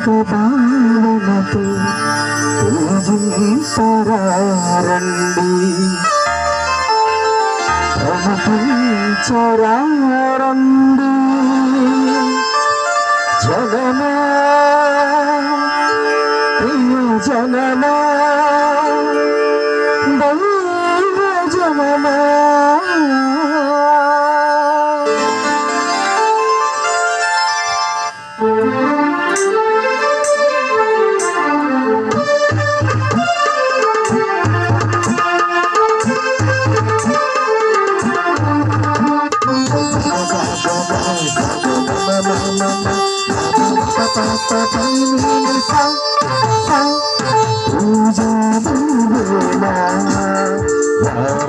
ఒక భావనతో పూజించరారండి, అనుభవించరారండి. జనమా ప్రియ జనమా దైవ జనమా,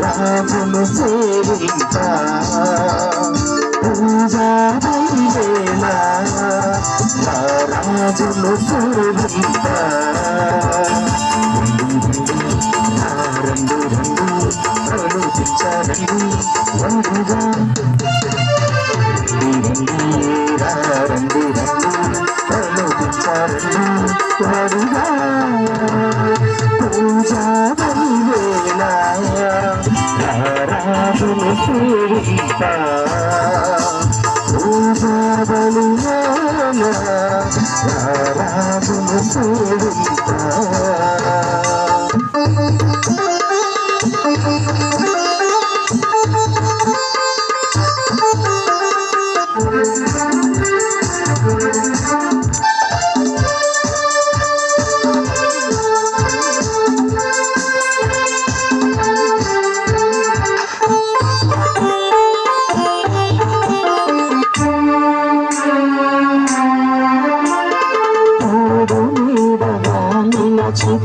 రాజును సేవించ పూజారైవేళ, రాజును సేవించ. రండి రండి ఆలోచించారండి వరుగా, రండి రండి ఆలోచించారండి వరుగా. పూజారైవేళ రాజును సేవించ, పూజాబలివేళ రాజును సేవించ.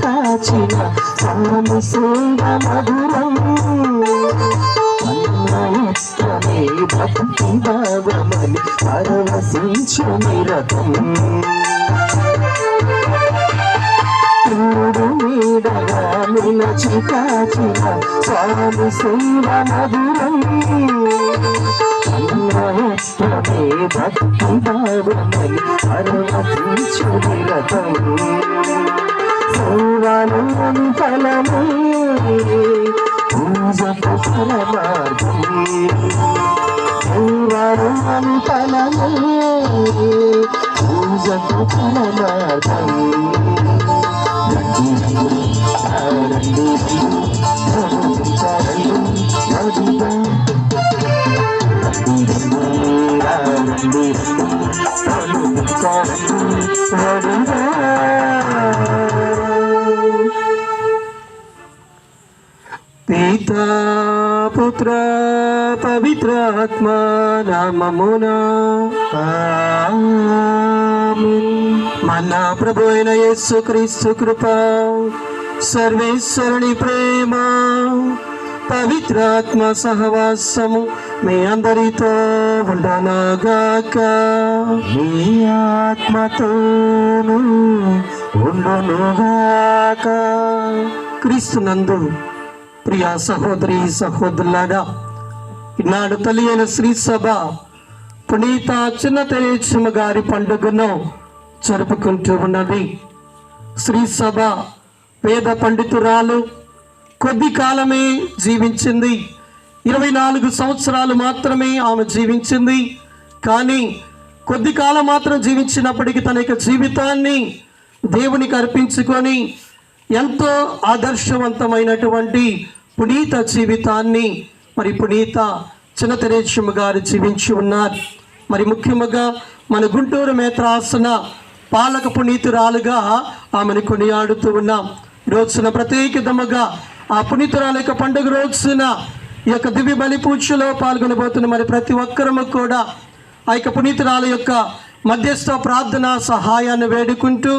కాచిన స్వామి సేవ మధురం, అన్నయత్వమే భక్తి భావమని పరవశించు నిరతం. మూడు మీదగా నిలచి కాచిన స్వామి సేవ మధురం, అన్నయత్వమే భక్తి భావమని పరవశించు నిరతం. సేవలోని ఫలమే పూజకు పరమార్థం, సేవలోని ఫలమే పూజకు పరమార్థం. రండి రండి రండి మధుగా, రండి రండి మధుగా. పితా పుత్ర పవిత్రాత్మ నామమునా ఆమేన్. మన ప్రభు అయిన యేసుక్రీస్తు కృప, సర్వేశ్వరుని ప్రేమ, పవిత్రాత్మ సహవాసము మీ అందరితో ఉండునుగాక. మీ ఆత్మతోను ఉండునుగాక. క్రీస్తునందు ప్రియ సహోదరి సహోదరులారా, ఈనాడు తల్లి అయిన శ్రీ సభ పునీత చిన్న తెరేచమ్మ గారి పండుగను జరుపుకుంటూ ఉన్నది. శ్రీ సభ పేద పండితురాలు, కొద్ది కాలమే జీవించింది. 24 సంవత్సరాలు మాత్రమే ఆమె జీవించింది. కానీ కొద్ది కాలం మాత్రం జీవించినప్పటికీ తన యొక్క జీవితాన్ని దేవునికి అర్పించుకొని ఎంతో ఆదర్శవంతమైనటువంటి పునీత జీవితాన్ని మరి పునీత చిన్న తెరేచమ్మ గారు జీవించి ఉన్నారు. మరి ముఖ్యంగా మన గుంటూరు మేత్రాసన పాలక పునీతురాలుగా ఆమెను కొనియాడుతూ ఉన్నాం. రోజున ప్రత్యేకతముగా ఆ పునీతురాల యొక్క పండుగ రోజున ఈ యొక్క దివ్య బలి పూజలో పాల్గొనబోతున్న మరి ప్రతి ఒక్కరము కూడా ఆ యొక్క పునీతురాల యొక్క మధ్యస్థ ప్రార్థన సహాయాన్ని వేడుకుంటూ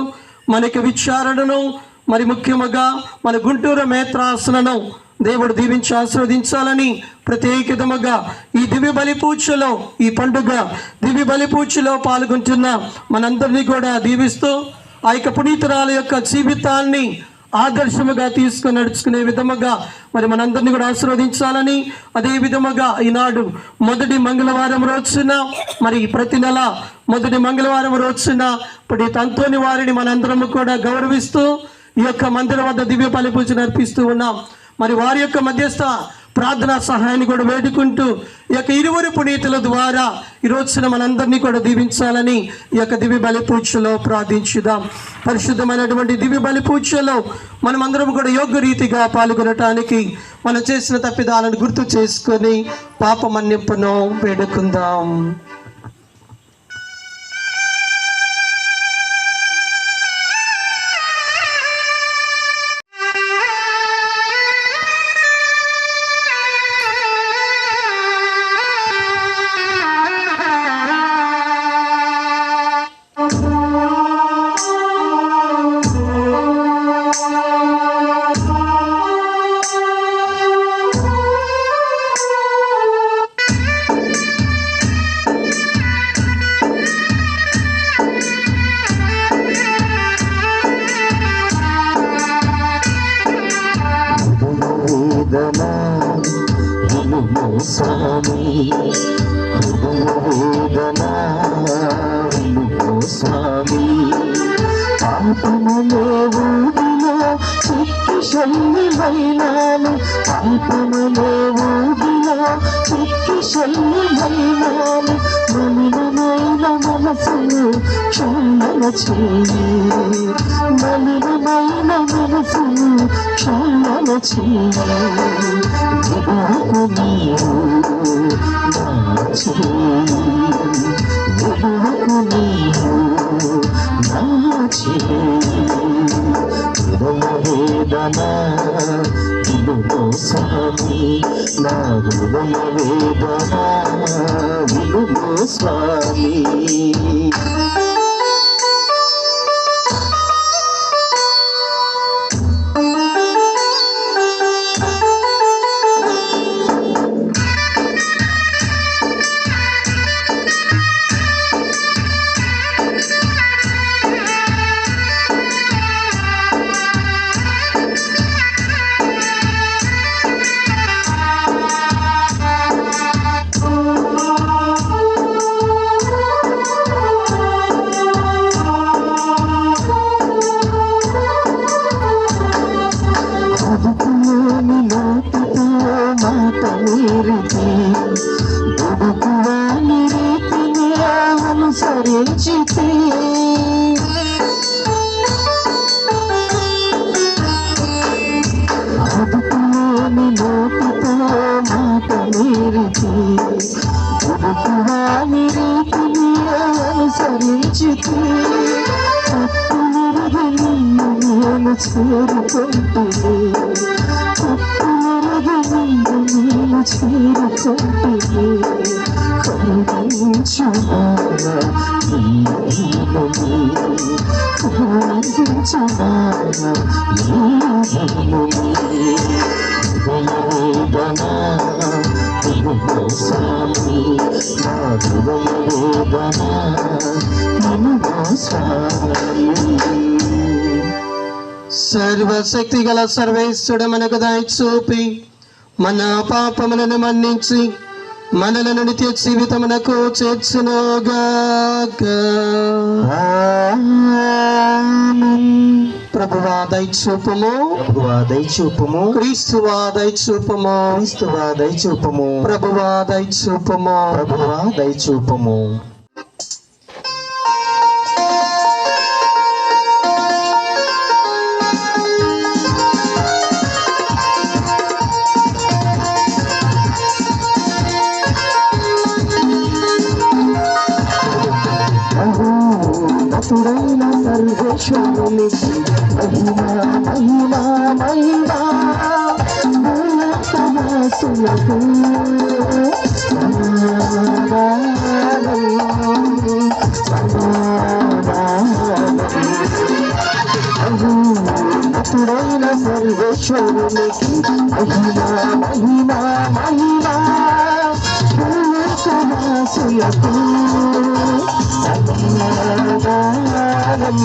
మనకి విచారణను మరి ముఖ్యముగా మన గుంటూరు మేత్రాసనను దేవుడు దీవించి ఆశీర్వదించాలని ప్రత్యేకతముగా ఈ దివ్య బలి పూజలో, ఈ పండుగ దివ్య బలి పూజలో పాల్గొంటున్న మనందరినీ కూడా దీవిస్తూ ఆ యొక్క పునీతురాల యొక్క జీవితాన్ని ఆదర్శముగా తీసుకొని నడుచుకునే విధముగా మరి మనందరినీ కూడా ఆశీర్వదించాలని, అదే విధముగా ఈనాడు మొదటి మంగళవారం రోజున మరి ప్రతి నెల మొదటి మంగళవారం రోజున పునీత అంతోని వారిని మనందరము కూడా గౌరవిస్తూ ఈ యొక్క మందిరం వద్ద దివ్య బలి పూజ అర్పిస్తూ ఉన్నాం. మరి వారి యొక్క మధ్యస్థ ప్రార్థనా సహాయాన్ని కూడా వేడుకుంటూ ఈ యొక్క ఇరువురు పునీతుల ద్వారా ఈ రోజున మనందరినీ కూడా దీవించాలని ఈ యొక్క దివ్య బలి పూజలో ప్రార్థించుదాం. పరిశుద్ధమైనటువంటి దివ్య బలి పూజలో మనమందరం కూడా యోగ్య రీతిగా పాల్గొనటానికి మనం చేసిన తప్పిదాలను గుర్తు చేసుకొని పాప మన్నింపును వేడుకుందాం. స్వామి పాపమలేవుడిలో చిక్కి శల్యమైనాను, పాపమలేవుడిలో చిక్కి శల్యమైనాను, మలినమైన మనసును క్షాళన చేయి, మలినమైన మనసును క్షాళన చేయి, విడువకు నీవు నా చేయి, విడువకు నీవు నా చేయి, హృదయవేదన విడువో స్వామి, నా హృదయవేదన విడువో స్వామి. అనుసరించితే అదుపులోని లోటుతో మాట మీరితే, అదుపువాని రీతిని అనుసరించితే, తప్పులెరుగు నిన్ను నేను చేరుకుంటుని, తప్పులెరుగు నిన్ను నేను చేరుకుంటుని, కరుణించుమా నీ దీనుని, కరుణించుమా నీ దీనుని, హృదయవేదన విడువో స్వామి, నా హృదయవేదన విడువో స్వామి. సర్వశక్తి గల సర్వేశ్వరుడు మనకు దయ చూపి మన పాపములను మన్నించి మనలను నిత్య జీవితమునకు చేర్చునుగాక. ప్రభువా దయ చూపుము, ప్రభువా దయ చూపుము, క్రీస్తువా దయ చూపుము, క్రీస్తువా దయ చూపుము, ప్రభువా దయ చూపుము, ప్రభువా దయ చూపుము. మహోన్నతుడైన సర్వేశ్వరునికి మహిమా మహిమా మహిమా, భూలోకవాసులకు సమాధానం సమాధానం. మహోన్నతుడైన సర్వేశ్వరునికి మహిమా మహిమా మహిమా, భూలోకవాసులకు సమాధానం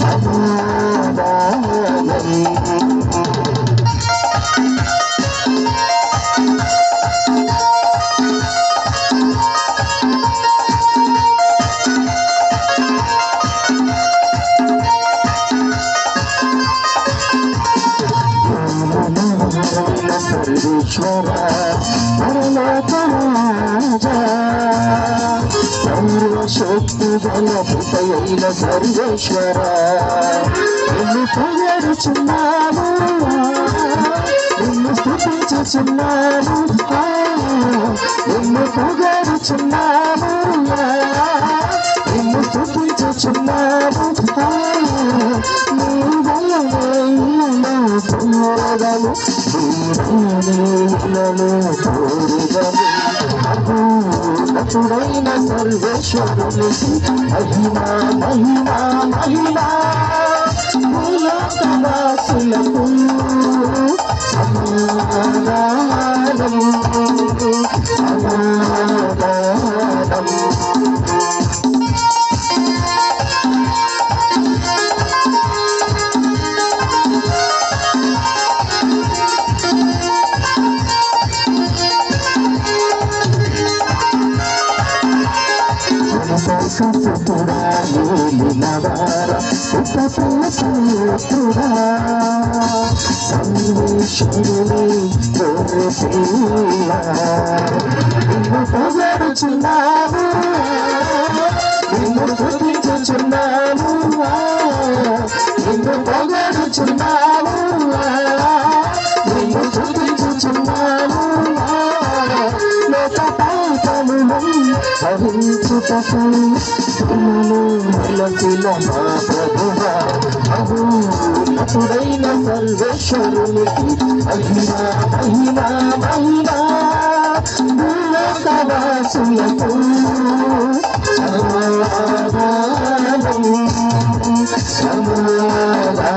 సమాధానం. పరలోక రాజా సర్వశక్తి గల పితయైన సర్వేశ్వర నిన్ను పొగడుచున్నాను నిన్ను స్తుతించుచున్నాను నిన్ను పొగడుచున్నాను నిన్ను స్తుతించుచున్నాను నీ వల్లనే ఇలను కోరదము ఇలను కోరదము నటుడైన సర్వేశ్వరునికి మహిమా మహిమా మహిమా భూలోకవాసులకు సమాధానం సమాధానం సుతుడా ఏలినవార ఉపపుతుడా సర్వేశ్వరుని గొర్రెపిల్ల నిన్ను పొగడుచున్నాను నిన్ను స్తుతించుచున్నాను నిన్ను పొగడుచున్నాను నిన్ను స్తుతించుచున్నాను లోక పాపములను భరించుటకు ప్రేమను నిలచిన మా ప్రభువా అహోన్నతుడైన సర్వేశ్వరునికి మహిమా మహిమా మహిమా భూలోకవాసులకు సమాధానం సమాధానం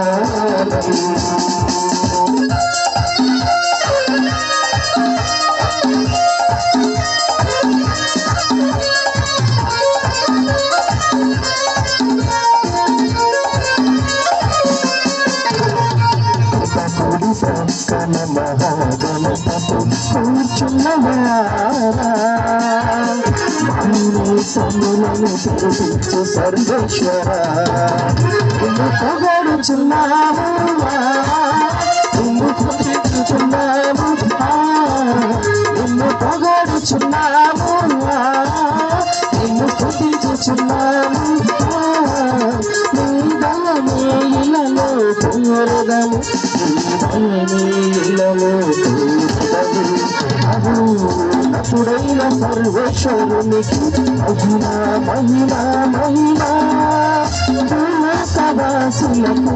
ప్రక్కన మహాగణపతి కూర్చున్నవారా సములను తిరిగించు సర్వేశ్వర నిన్ను పొగడుచున్నాము నిన్ను స్తుతించుచున్నాము నిన్ను పొగడుచున్నాము నిన్ను స్తుతించుచున్నాము ఇలలో కోరదము ఇలలో కోరదము అహోన్నతుడైన సర్వేశ్వరునికి మహిమా మహిమా మహిమా భూలోకవాసులకు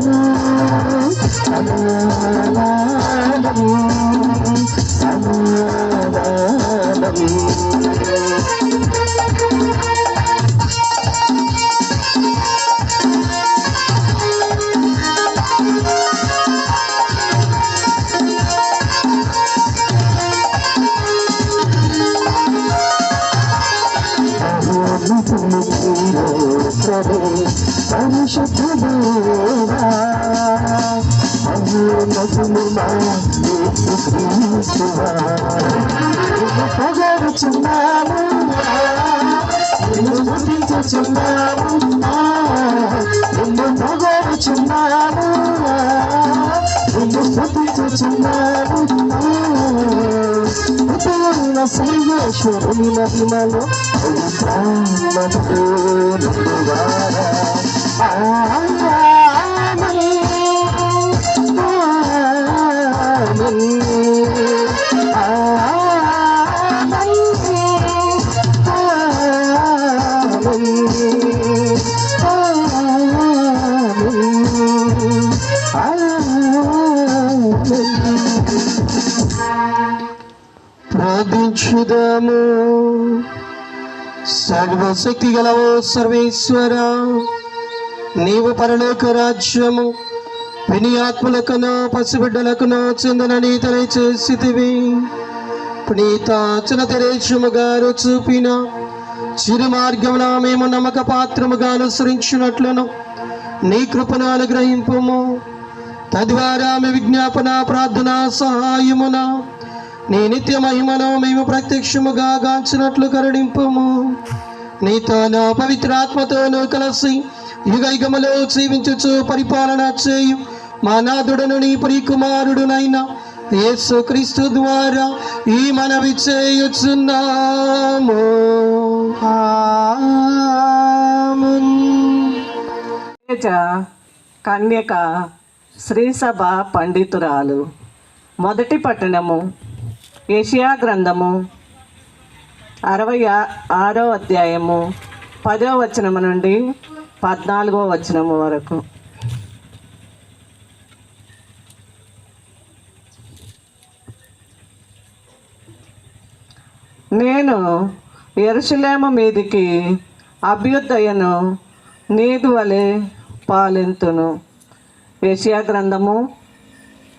సమాధానం సమాధానం పరిశుద్ధుడా అహోన్నతులు మా యేసుక్రీస్తువా నిన్ను పొగడుచున్నాము నిన్ను స్తుతించుచున్నాము నిన్ను పొగడుచున్నాము నిన్ను స్తుతించుచున్నాము పూర్ణ సర్వేశ్వరుని మహిమలో ప్రాణమువారా ప్రార్థించుదాము. సర్వశక్తి గలవో సర్వేశ్వర, నీవు పరలోక రాజ్యము విని ఆత్మలకును పసిబిడ్డలకును చెందనని తెలియచేసితివి. పునీత చిన్న తెరేచము గారు చూపిన చిరు మార్గమున మేము నమ్మక పాత్రముగా అనుసరించినట్లను నీ కృపను అనుగ్రహింపుము. తద్వారా మీ విజ్ఞాపన ప్రార్థన సహాయమున నీ నిత్య మహిమను మేము ప్రత్యక్షముగా గాంచినట్లు కరుణింపుము. నీతో నా పవిత్రాత్మతోనూ కలిసి యుగ యుగములో జీవించుచు పరిపాలన చేయు మా నాథుడను నీ ప్రియకుమారుడునైన యేసుక్రీస్తు ద్వారా ఈ మనవి చేయుచున్నాము. ఆమేన్. కన్యక శ్రీసభ పండితురాలు. మొదటి పట్టణము యెషయా గ్రంథము 66వ అధ్యాయము 10వ వచనము నుండి 14వ వచనము వరకు. నేను యెరూషలేము మీదికి అభ్యుదయను నీదు వలె పాలింతును. యెషయా గ్రంథము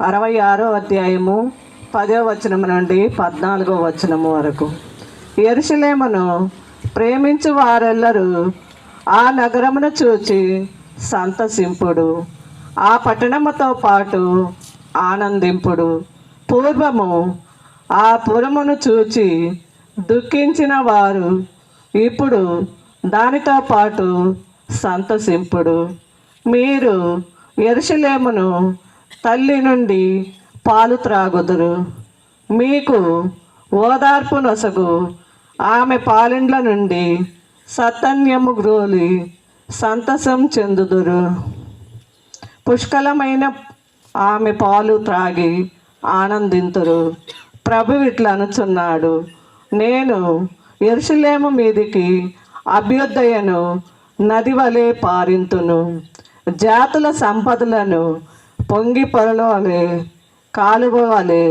66వ అధ్యాయము 10వ వచనము నుండి 14వ వచనము వరకు. యెరూషలేమును ప్రేమించు వారెల్లరూ ఆ నగరమును చూచి సంతసింపుడు, ఆ పట్టణముతో పాటు ఆనందింపుడు. పూర్వము ఆ పురమును చూచి దుఃఖించిన వారు ఇప్పుడు దానితో పాటు సంతసింపుడు. మీరు యెరూషలేమును తల్లి నుండి పాలు త్రాగుదురు, మీకు ఓదార్పు నొసగు ఆమె పాలిండ్ల నుండి సత్తన్యము గ్రోలి సంతసం చెందుదురు. పుష్కలమైన ఆమె పాలు త్రాగి ఆనందింతురు. ప్రభు ఇట్లా అనుచున్నాడు, నేను యెరూషలేము మీదికి అభ్యుదయను నది వలె పారింతును, జాతుల సంపదలను పొంగి పొరలవలే కాలువ వలె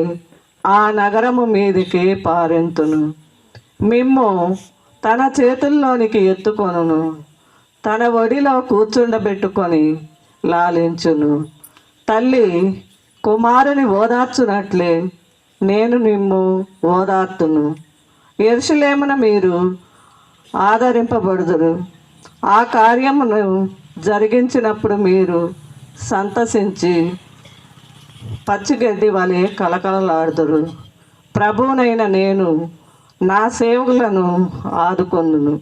ఆ నగరము మీదికి పారింతును. మిమ్ము తన చేతుల్లోనికి ఎత్తుకొనును, తన ఒడిలో కూర్చుండబెట్టుకొని లాలించును. తల్లి కుమారుని ఓదార్చునట్లే నేను నిమ్ము ఓదార్తును. యెరూషలేమున మీరు ఆదరింపబడుదురు. ఆ కార్యమును జరిగించినప్పుడు మీరు సంతసించి పచ్చిగడ్డి వలె కలకలలాడుదురు. ప్రభువునైన నేను నా సేవకులను ఆదుకొందును,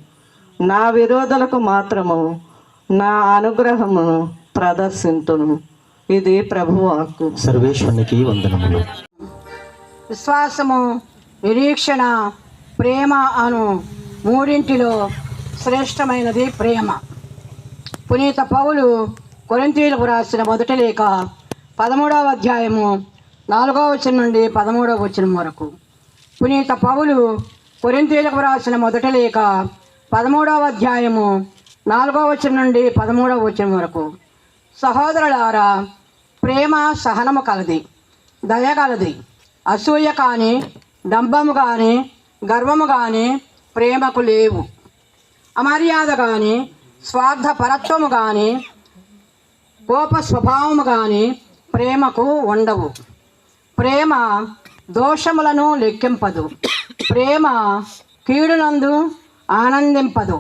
నా విరోధులకు మాత్రము నా అనుగ్రహమును ప్రదర్శింతును. ఇది ప్రభువాక్కు. సర్వేశ్వరునికి వందనములు. విశ్వాసము, నిరీక్షణ, ప్రేమ అను మూడింటిలో శ్రేష్టమైనది ప్రేమ. పునీత పౌలు కొరింథీయులకు రాసిన మొదటి లేఖ 13వ అధ్యాయము 4వ వచనం నుండి 13వ వచనం వరకు. పునీత పౌలు కొరింథీయులకు రాసిన మొదటి లేఖ 13వ అధ్యాయము 4వ వచనం నుండి 13వ వచనం వరకు. సహోదరులారా, ప్రేమ సహనము కలది, దయగలది, అసూయ కానీ, డంబము కానీ, గర్వము కానీ ప్రేమకు లేవు. అమర్యాద కానీ, స్వార్థపరత్వము కానీ, కోప స్వభావము కానీ ప్రేమకు ఉండవు. ప్రేమ దోషములను లెక్కింపదు, ప్రేమ కీడునందు ఆనందింపదు,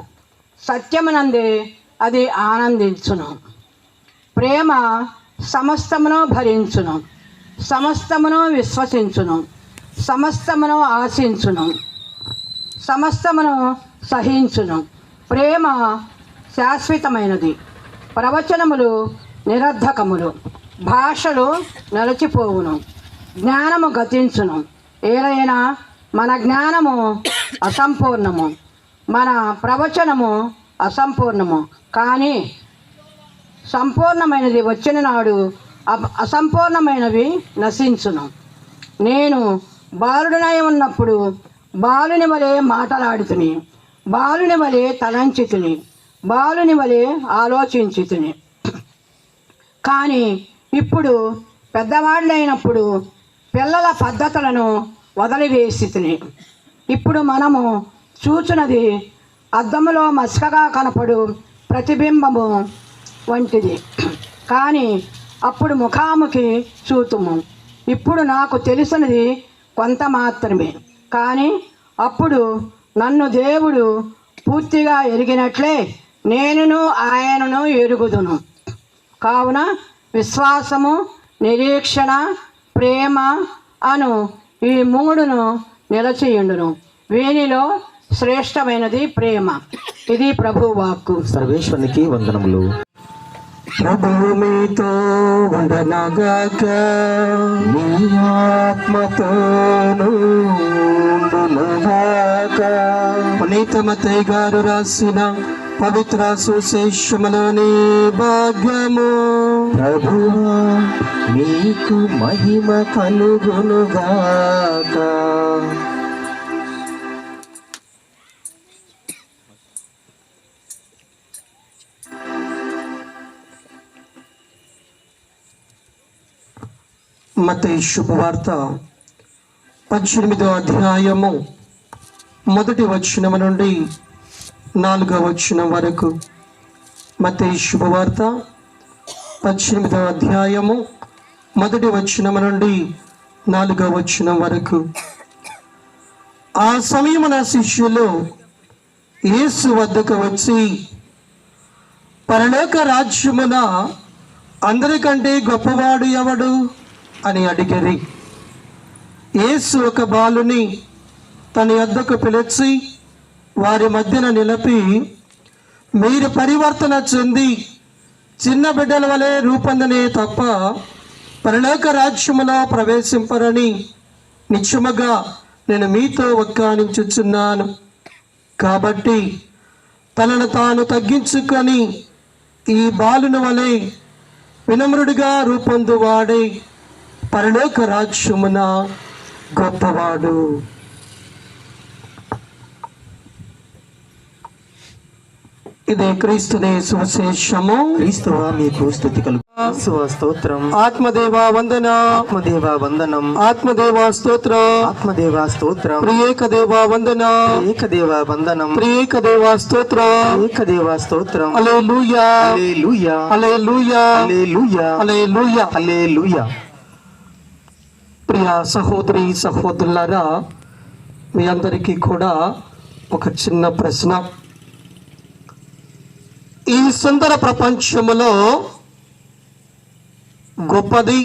సత్యమునందే అది ఆనందించును. ప్రేమ సమస్తమును భరించును, సమస్తమును విశ్వసించును, సమస్తమును ఆశించును, సమస్తమును సహించును. ప్రేమ శాశ్వతమైనది. ప్రవచనములు నిరర్ధకములు, భాషలు నిలిచిపోవును, జ్ఞానము గతించును. ఏలైనా మన జ్ఞానము అసంపూర్ణము, మన ప్రవచనము అసంపూర్ణము. కానీ సంపూర్ణమైనది వచ్చిన నాడు అసంపూర్ణమైనవి నశించును. నేను బాలుడనై ఉన్నప్పుడు బాలుని వలె మాటలాడుతుని, బాలుని వలె తలంచితుని, బాలుని వలె ఆలోచించుతుని. కానీ ఇప్పుడు పెద్దవాళ్ళైనప్పుడు పిల్లల పద్ధతులను వదిలివేసితిని. ఇప్పుడు మనము చూచున్నది అద్దములో మసకగా కనపడు ప్రతిబింబము వంటిది. కానీ అప్పుడు ముఖాముఖి చూతుము. ఇప్పుడు నాకు తెలిసినది కొంత మాత్రమే, కానీ అప్పుడు నన్ను దేవుడు పూర్తిగా ఎరిగినట్లే నేనును ఆయనను ఎరుగుదును. కావున విశ్వాసము, నిరీక్షణ, ప్రేమ అను ఈ మూడును నిలచియుండును. వీనిలో శ్రేష్టమైనది ప్రేమ. ఇది ప్రభువాక్కు. సర్వేశ్వరునికి వందనములు. ప్రభువు మీతో ఉండనగాక, మీ ఆత్మతోను ఉండునుగాక. పునీత మత్తయి గారు రాసిన పవిత్ర సుశేషములోని భాగ్యము. ప్రభువా మీకు మహిమ కలుగునుగాక. మత్తయి శుభవార్త 18వ అధ్యాయము 1వ వచనము నుండి 4వ వచనం వరకు. మత్తయి శుభవార్త 18వ అధ్యాయము 1వ వచనము నుండి 4వ వచనం వరకు. ఆ సమయమున శిష్యులు యేసు వద్దకు వచ్చి, పరలోక రాజ్యమున అందరికంటే గొప్పవాడు ఎవడు అని అడిగిరి. యేసు ఒక బాలుని తన యొద్దకు పిలిచి వారి మధ్యన నిలిపి, మీరు పరివర్తన చెంది చిన్న బిడ్డల వలె రూపొందనే తప్ప పరలోక రాజ్యములో ప్రవేశింపరని నిశ్చయముగా నేను మీతో వక్కానించుచున్నాను. కాబట్టి తనను తాను తగ్గించుకొని ఈ బాలుని వలె వినమ్రుడిగా రూపొందువాడై పరలోక రాజ్యమున గొప్పవాడు. ఇదే క్రీస్తునే సువిశేషము. క్రీస్తువా మీకు స్తుతి కలుగు. క్రీస్తువా స్తోత్రం. ఆత్మదేవా వందన. ఆత్మదేవా వందనం. ఆత్మదేవా స్తోత్రం. ఆత్మదేవా స్తోత్రం. ప్రియేక దేవా వందన. ఏకదేవా వందనం. ప్రియేక దేవా స్తోత్రం. ఏకదేవా స్తోత్రం. హల్లెలూయా, హల్లెలూయా, హల్లెలూయా, హల్లెలూయా, హల్లెలూయా. హల్లెలూయా. ప్రియ సహోదరి సహోదరులారా, మీ అందరికీ కూడా ఒక చిన్న ప్రశ్న. ఈ సుందర ప్రపంచములో గొప్పది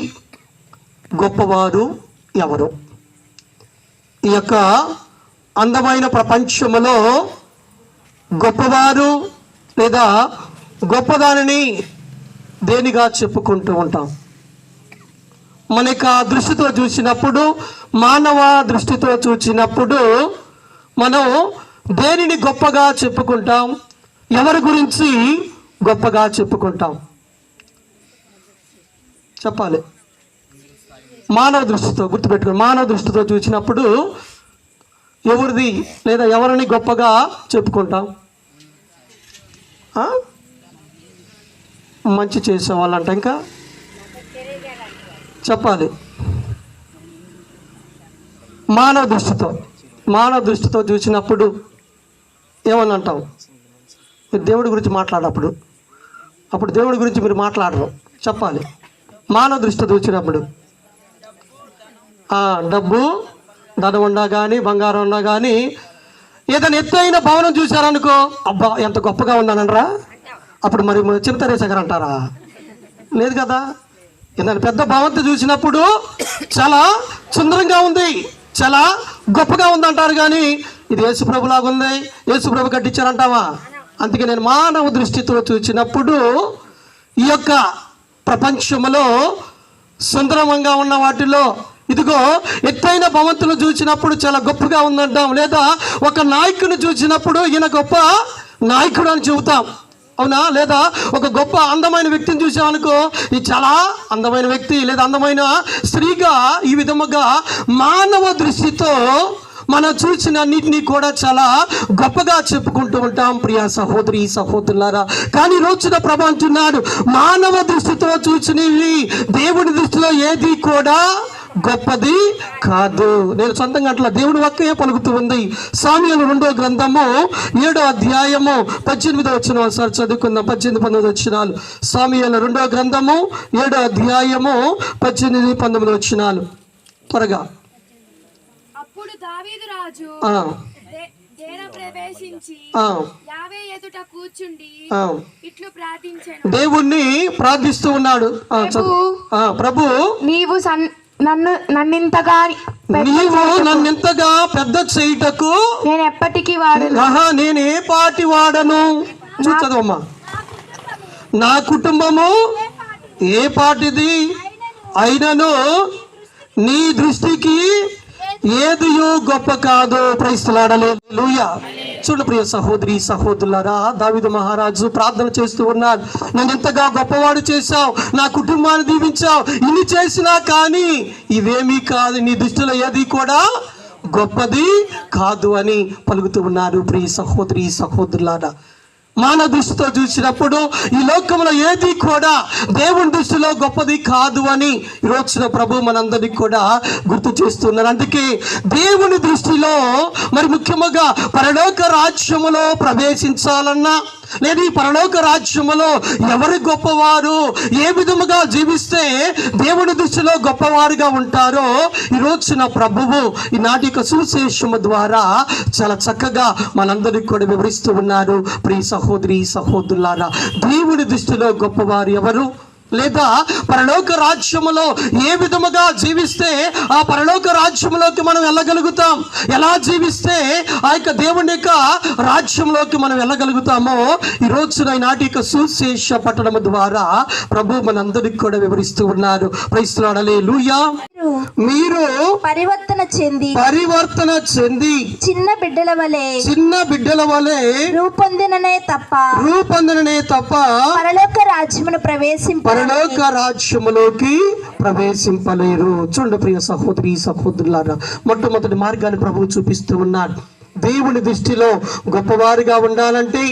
గొప్పవారు ఎవరు? ఈ యొక్క అందమైన ప్రపంచములో గొప్పవారు లేదా గొప్పదానిని దేనిగా చెప్పుకుంటూ ఉంటాం? మన యొక్క దృష్టితో చూసినప్పుడు, మానవ దృష్టితో చూసినప్పుడు మనం దేనిని గొప్పగా చెప్పుకుంటాం? ఎవరి గురించి గొప్పగా చెప్పుకుంటాం? చెప్పాలి. మానవ దృష్టితో గుర్తుపెట్టుకుని, మానవ దృష్టితో చూసినప్పుడు ఎవరిది లేదా ఎవరిని గొప్పగా చెప్పుకుంటాం? మంచి చేసేవాళ్ళంట. ఇంకా చెప్పాలి. మానవ దృష్టితో చూసినప్పుడు ఏమని అంటాం? మీరు దేవుడి గురించి మాట్లాడప్పుడు దేవుడి గురించి మీరు మాట్లాడరు. చెప్పాలి. మానవ దృష్టి చూసినప్పుడు డబ్బు, ధనం ఉన్నా కానీ, బంగారం ఉన్నా కానీ, ఏదైనా ఎత్తైన భవనం చూశారనుకో, అబ్బా ఎంత గొప్పగా ఉన్నానరా, అప్పుడు మరి చింతరేశ గారు అంటారా? లేదు కదా. ఏదైనా పెద్ద భవంతి చూసినప్పుడు చాలా సుందరంగా ఉంది, చాలా గొప్పగా ఉంది అంటారు. కానీ ఇది యేసుప్రభు లాగా ఉంది, యేసుప్రభు కట్టించారంటావా? అందుకే నేను మానవ దృష్టితో చూసినప్పుడు ఈ యొక్క ప్రపంచంలో సుందరంగా ఉన్న వాటిలో ఇదిగో ఎత్తైన భవంతులు చూసినప్పుడు చాలా గొప్పగా ఉందంటాం. లేదా ఒక నాయకుని చూసినప్పుడు ఈయన గొప్ప నాయకుడు అని చెబుతాం, అవునా? లేదా ఒక గొప్ప అందమైన వ్యక్తిని చూసామనుకో, ఇది చాలా అందమైన వ్యక్తి లేదా అందమైన స్త్రీగా ఈ విధముగా మానవ దృష్టితో మనం చూసిన అన్నిటినీ కూడా చాలా గొప్పగా చెప్పుకుంటూ ఉంటాం ప్రియ సహోదరి సహోదరులారా. కానీ రోజున ప్రభు అంటున్నాడు, మానవ దృష్టితో చూసినవి దేవుని దృష్టిలో ఏది కూడా గొప్పది కాదు. నేను సొంతంగా అట్లా దేవుని వాక్యే పలుకుతూ ఉంది. సామ్యూయేలు 2వ గ్రంథము 7వ అధ్యాయము 18వ వచనం ఒకసారి చదువుకుందాం. 18-19 వచనాలు. సామ్యూయేలు 2వ గ్రంథము 7వ అధ్యాయము 18-19 వచనాలు త్వరగా. అప్పుడు దావీదు రాజు డేర ప్రవేశించి యావే ఎదుట కూర్చుండి ఇట్లు ప్రార్థించాను. దేవుణ్ణి ప్రార్థిస్తూ ఉన్నాడు. ప్రభు, నీవు నన్నింతగా పెద్ద చేయుటకు నేను ఎప్పటికీ వాడను. నేను ఏ పాటి వాడను. చదవమ్మా. నా కుటుంబము ఏ పాటిది అయినను నీ దృష్టికి ఏదియో గొప్ప కాదు. ప్రైస్తలాడలేలుయా. చూడు ప్రియ సహోదరి సహోదరులారా, దావీదు మహారాజు ప్రార్థన చేస్తూ ఉన్నాడు. నన్ను ఎంతగా గొప్పవాడు చేశావు, నా కుటుంబాన్ని దీవించావు, ఇన్ని చేసినా కానీ ఇవేమీ కాదు, నీ దృష్టిలో ఏది కూడా గొప్పది కాదు అని పలుకుతూ ఉన్నారు. ప్రియ సహోదరి సహోదరులారా, మానవ దృష్టితో చూసినప్పుడు ఈ లోకంలో ఏది కూడా దేవుని దృష్టిలో గొప్పది కాదు అని ఈరోజున ప్రభు మనందరికీ కూడా గుర్తు చేస్తున్నారు. అందుకే దేవుని దృష్టిలో మరి ముఖ్యంగా పరలోక రాజ్యములో ప్రవేశించాలన్నా లేదా ఈ పరలోక రాజ్యములో ఎవరు గొప్పవారు, ఏ విధముగా జీవిస్తే దేవుని దృష్టిలో గొప్పవారుగా ఉంటారో ఈ రోజున ప్రభువు ఈనాటి యొక్క సువిశేషము ద్వారా చాలా చక్కగా మనందరికీ కూడా వివరిస్తూ ఉన్నారు. ప్రియ సహోదరి సహోదరులారా, దేవుని దృష్టిలో గొప్పవారు ఎవరు, లేదా పరలోక రాజ్యములో ఏ విధముగా జీవిస్తే ఆ పరలోక రాజ్యంలోకి మనం వెళ్ళగలుగుతాం, ఎలా జీవిస్తే ఆ యొక్క దేవుని యొక్క రాజ్యంలోకి మనం వెళ్ళగలుగుతామో ఈ రోజున నాటి యొక్క సుశేష పట్టణము ద్వారా ప్రభు మనందరికి కూడా వివరిస్తూ ఉన్నారు. Praise lord. హల్లెలూయా. మీరు పరివర్తన చెంది చిన్న బిడ్డల వలె రూపొందిననే తప్ప పరలోక రాజ్యములోకి ప్రవేశింపలేరు. చూడండి ప్రియ సహోదరి సహోదరులారా, మొట్టమొదటి మార్గాన్ని ప్రభువు చూపిస్తూ ఉన్నాడు. దేవుని దృష్టిలో గొప్పవారుగా ఉండాలంటే,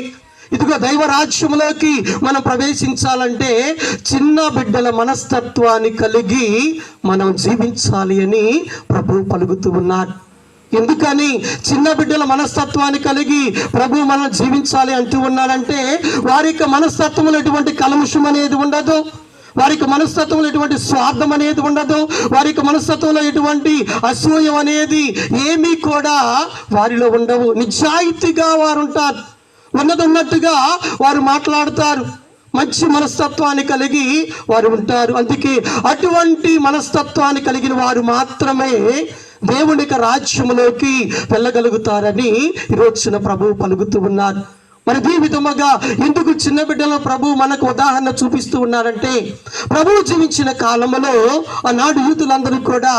ఇదిగో దైవ రాజ్యంలోకి మనం ప్రవేశించాలంటే చిన్న బిడ్డల మనస్తత్వాన్ని కలిగి మనం జీవించాలి అని ప్రభు పలుకుతూ ఉన్నారు. ఎందుకని చిన్న బిడ్డల మనస్తత్వాన్ని కలిగి ప్రభు మనం జీవించాలి అంటూ ఉన్నాడంటే, వారి యొక్క మనస్తత్వంలో ఎటువంటి కల్మషం అనేది ఉండదు, వారికి మనస్తత్వంలో ఎటువంటి స్వార్థం అనేది ఉండదు, వారికి మనస్తత్వంలో ఎటువంటి అసూయం అనేది ఏమీ కూడా వారిలో ఉండవు. నిజాయితీగా వారు ఉంటారు, ఉన్నట్టుగా వారు మాట్లాడతారు, మంచి మనస్తత్వాన్ని కలిగి వారు ఉంటారు. అందుకే అటువంటి మనస్తత్వాన్ని కలిగిన వారు మాత్రమే దేవుని యొక్క రాజ్యములోకి వెళ్ళగలుగుతారని ఈరోజున ప్రభువు పలుకుతూ ఉన్నారు. మరి ఈ విధముగా ఎందుకు చిన్న బిడ్డల ప్రభు మనకు ఉదాహరణ చూపిస్తూ ఉన్నారంటే, ప్రభువు జీవించిన కాలంలో ఆనాడు యూతులందరూ కూడా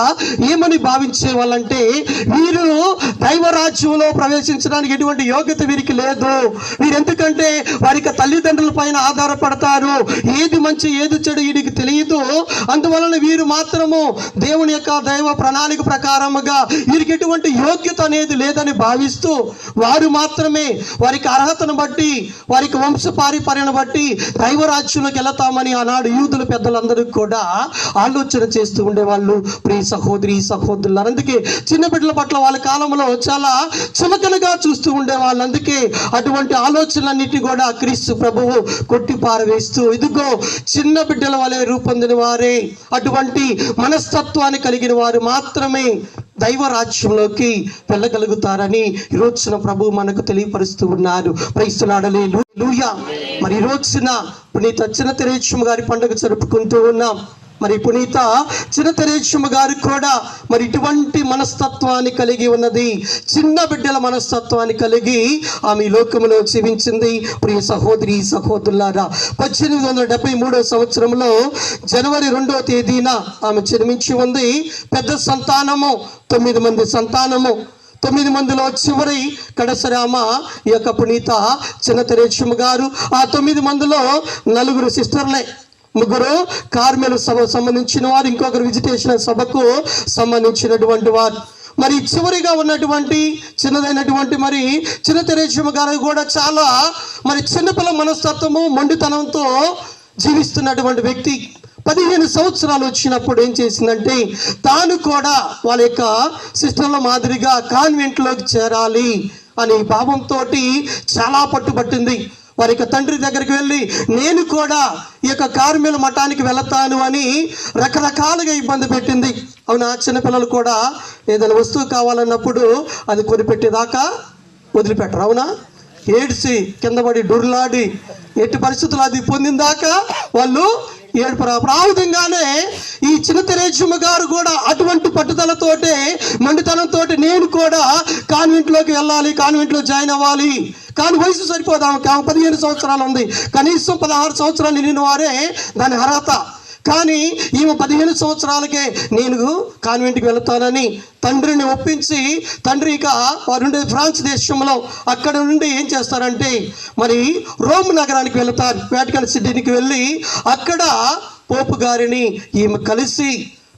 ఏమని భావించే వాళ్ళంటే, వీరు దైవరాజ్యంలో ప్రవేశించడానికి ఎటువంటి యోగ్యత వీరికి లేదు, వీరెందుకంటే వారికి తల్లిదండ్రుల పైన ఆధారపడతారు, ఏది మంచి ఏది చెడు వీరికి తెలియదు, అందువలన వీరు మాత్రము దేవుని యొక్క దైవ ప్రణాళిక ప్రకారముగా వీరికి ఎటువంటి యోగ్యత అనేది లేదని భావిస్తూ వారు మాత్రమే వారికి అర్హతను బట్టి వారికి వంశపారిపర్యను బట్టి దైవరాజ్యంలోకి వెళతామని ఆనాడు యూదుల పెద్దలందరూ కూడా ఆలోచన చేస్తూ ఉండేవాళ్ళు. ప్రియ సహోదరి సహోదరులు, అందుకే చిన్న బిడ్డల పట్ల వాళ్ళ కాలంలో చాలా చులకనగా చూస్తూ ఉండేవాళ్ళు. అందుకే అటువంటి ఆలోచనలన్నిటి కూడా క్రీస్తు ప్రభువు కొట్టి పారవేస్తూ, ఇదిగో చిన్న బిడ్డల వలె రూపొందిన వారే, అటువంటి మనస్తత్వాన్ని కలిగిన వారు మాత్రమే దైవరాజ్యంలోకి వెళ్ళగలుగుతారని ఈరోజున ప్రభు మనకు తెలియపరుస్తూ ఉన్నారు. Praise lord. హల్లెలూయా. మరి ఈ రోజున పునీత చిన్న తెరేచమ్మ గారి పండుగ జరుపుకుంటూ ఉన్నాం. మరి పునీత చిన్న తెరేచమ్మ గారు కూడా మరి ఇటువంటి మనస్తత్వాన్ని కలిగి ఉన్నది, చిన్న బిడ్డల మనస్తత్వాన్ని కలిగి ఆమె లోకంలో జీవించింది. ప్రియ సహోదరి సహోదరులారా, 1873 సంవత్సరంలో జనవరి 2వ తేదీన ఆమె జన్మించి ఉంది. పెద్ద సంతానము 9 మంది సంతానము. 9 మందిలో చివరి కడసరామ ఈ యొక్క పునీత చిన్న తెరేచమ్మ గారు. ఆ 9 మందిలో 4 సిస్టర్లే, 3 కార్మెలు సభకు సంబంధించిన వారు, ఇంకొకరు విజిటేషన్ సభకు సంబంధించినటువంటి వారు. మరి చివరిగా ఉన్నటువంటి చిన్నదైనటువంటి మరి చిన్న తెరేచమ్మ గారు కూడా చాలా మరి చిన్నపిల్ల మనస్తత్వము మొండితనంతో జీవిస్తున్నటువంటి వ్యక్తి. 15 సంవత్సరాలు వచ్చినప్పుడు ఏం చేసిందంటే, తాను కూడా వాళ్ళ యొక్క సిస్టర్ల మాదిరిగా కాన్వెంట్లోకి చేరాలి అనే భావంతో చాలా పట్టుబట్టింది. వారి యొక్క తండ్రి దగ్గరికి వెళ్ళి, నేను కూడా ఈ యొక్క కార్మెలు మఠానికి వెళతాను అని రకరకాలుగా ఇబ్బంది పెట్టింది. అవునా, చిన్నపిల్లలు కూడా ఏదైనా వస్తువు కావాలన్నప్పుడు అది కొనిపెట్టేదాకా వదిలిపెట్టరు. అవునా, ఏడ్చి కింద పడి డొర్లాడి ఎట్టి పరిస్థితులు అది పొందిన దాకా వాళ్ళు ఏడుపురా. ఆ విధంగానే ఈ చిన్న తెరేచమ్మ గారు కూడా అటువంటి పట్టుదలతోటే మండితనంతో నేను కూడా కాన్వెంట్లోకి వెళ్ళాలి, కాన్వెంట్లో జాయిన్ అవ్వాలి, కానీ వయసు సరిపోదు ఆమె 15 సంవత్సరాలు ఉంది, కనీసం 16 సంవత్సరాలు నిండిన వారే దాని అర్హత. కానీ ఈమె 15 సంవత్సరాలకే నేను కాన్వెంట్కి వెళతానని తండ్రిని ఒప్పించి, తండ్రి ఇక వారు ఉండే ఫ్రాన్స్ దేశంలో, అక్కడ నుండి ఏం చేస్తారంటే మరి రోమ్ నగరానికి వెళతారు. వాటికన్ సిటీకి వెళ్ళి అక్కడ పోపు గారిని ఈమె కలిసి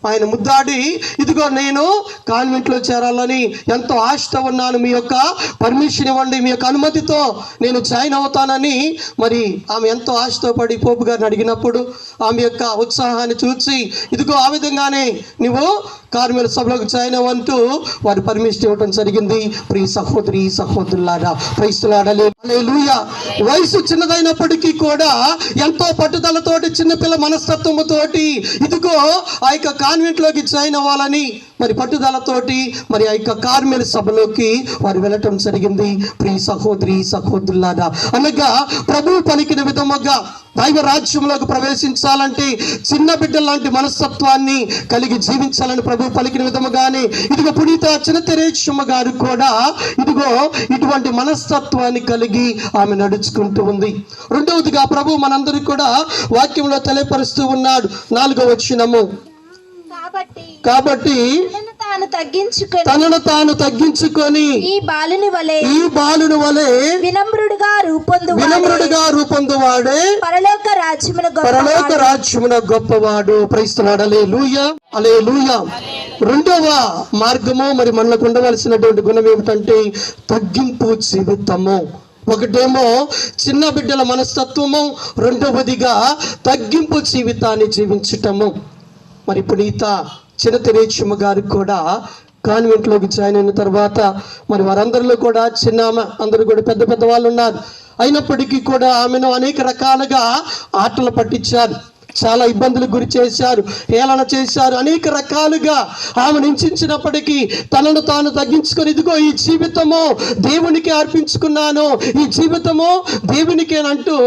ఆయన ముద్దాడి, ఇదిగో నేను కాన్వెంట్లో చేరాలని ఎంతో ఆశతో ఉన్నాను, మీ యొక్క పర్మిషన్ ఇవ్వండి, మీ యొక్క అనుమతితో నేను జాయిన్ అవుతానని మరి ఆమె ఎంతో ఆశతో పడి పోపు గారిని అడిగినప్పుడు ఆమె యొక్క ఉత్సాహాన్ని చూసి, ఇదిగో ఆ విధంగానే నువ్వు కార్మెల్ సభలోకి జాయిన్ అవ్వంటూ వారు పర్మిషన్ ఇవ్వడం జరిగింది. ప్రియ సహోదరి సహోదరులారా, క్రైస్తులాడలే హల్లెలూయా. వయసు చిన్నదైనప్పటికీ కూడా ఎంతో పట్టుదలతోటి, చిన్నపిల్ల మనస్తత్వముతోటి ఇదిగో ఆ యొక్క కాన్వెంట్లోకి జాయిన్ అవ్వాలని మరి పట్టుదలతోటి మరి ఆ యొక్క కార్మెల్ సభలోకి వారు వెళ్ళటం జరిగింది. ప్రియ సహోదరి సహోదరులారా, అనగా ప్రభువు పలికిన విధముగా దైవ రాజ్యంలోకి ప్రవేశించాలంటే చిన్న బిడ్డల లాంటి మనస్తత్వాన్ని కలిగి జీవించాలని ప్రభు పలికిన విధముగానే ఇదిగో పునీత చిన్న తెరేచమ్మ గారు కూడా ఇదిగో ఇటువంటి మనస్తత్వాన్ని కలిగి ఆమె నడుచుకుంటూ ఉంది. రెండవదిగా ప్రభు మనందరికీ కూడా వాక్యంలో తెలియపరుస్తూ ఉన్నాడు. 4వ వచనము, కాబట్టి తనను తాను తగ్గించుకొని ఈ బాలుని వలె వినమ్రుడుగా రూపొందువాడే పరలోక రాజ్యమున గొప్పవాడు. ప్రైస్తున్నాడు. హల్లెలూయా హల్లెలూయా. రెండవ మార్గము మరి మనకు ఉండవలసినటువంటి గుణం ఏమిటంటే తగ్గింపు జీవితము. ఒకటేమో చిన్న బిడ్డల మనస్తత్వము, రెండవదిగా తగ్గింపు జీవితాన్ని జీవించటము. మరి పునీత చిన్న తెరేచమ్మ గారికి కూడా కాన్వెంట్లోకి జాయిన్ అయిన తర్వాత మరి వారందరిలో కూడా చిన్న అందరూ కూడా పెద్ద పెద్ద వాళ్ళు ఉన్నారు. అయినప్పటికీ కూడా ఆమెను అనేక రకాలుగా ఆటలు పట్టించారు, చాలా ఇబ్బందులకు గురి చేశారు, హేళన చేశారు, అనేక రకాలుగా ఆమెను హింసించినప్పటికీ తనను తాను తగ్గించుకొని ఇదిగో ఈ జీవితము దేవునికి అర్పించుకున్నాను, ఈ జీవితము దేవునికేనంటూ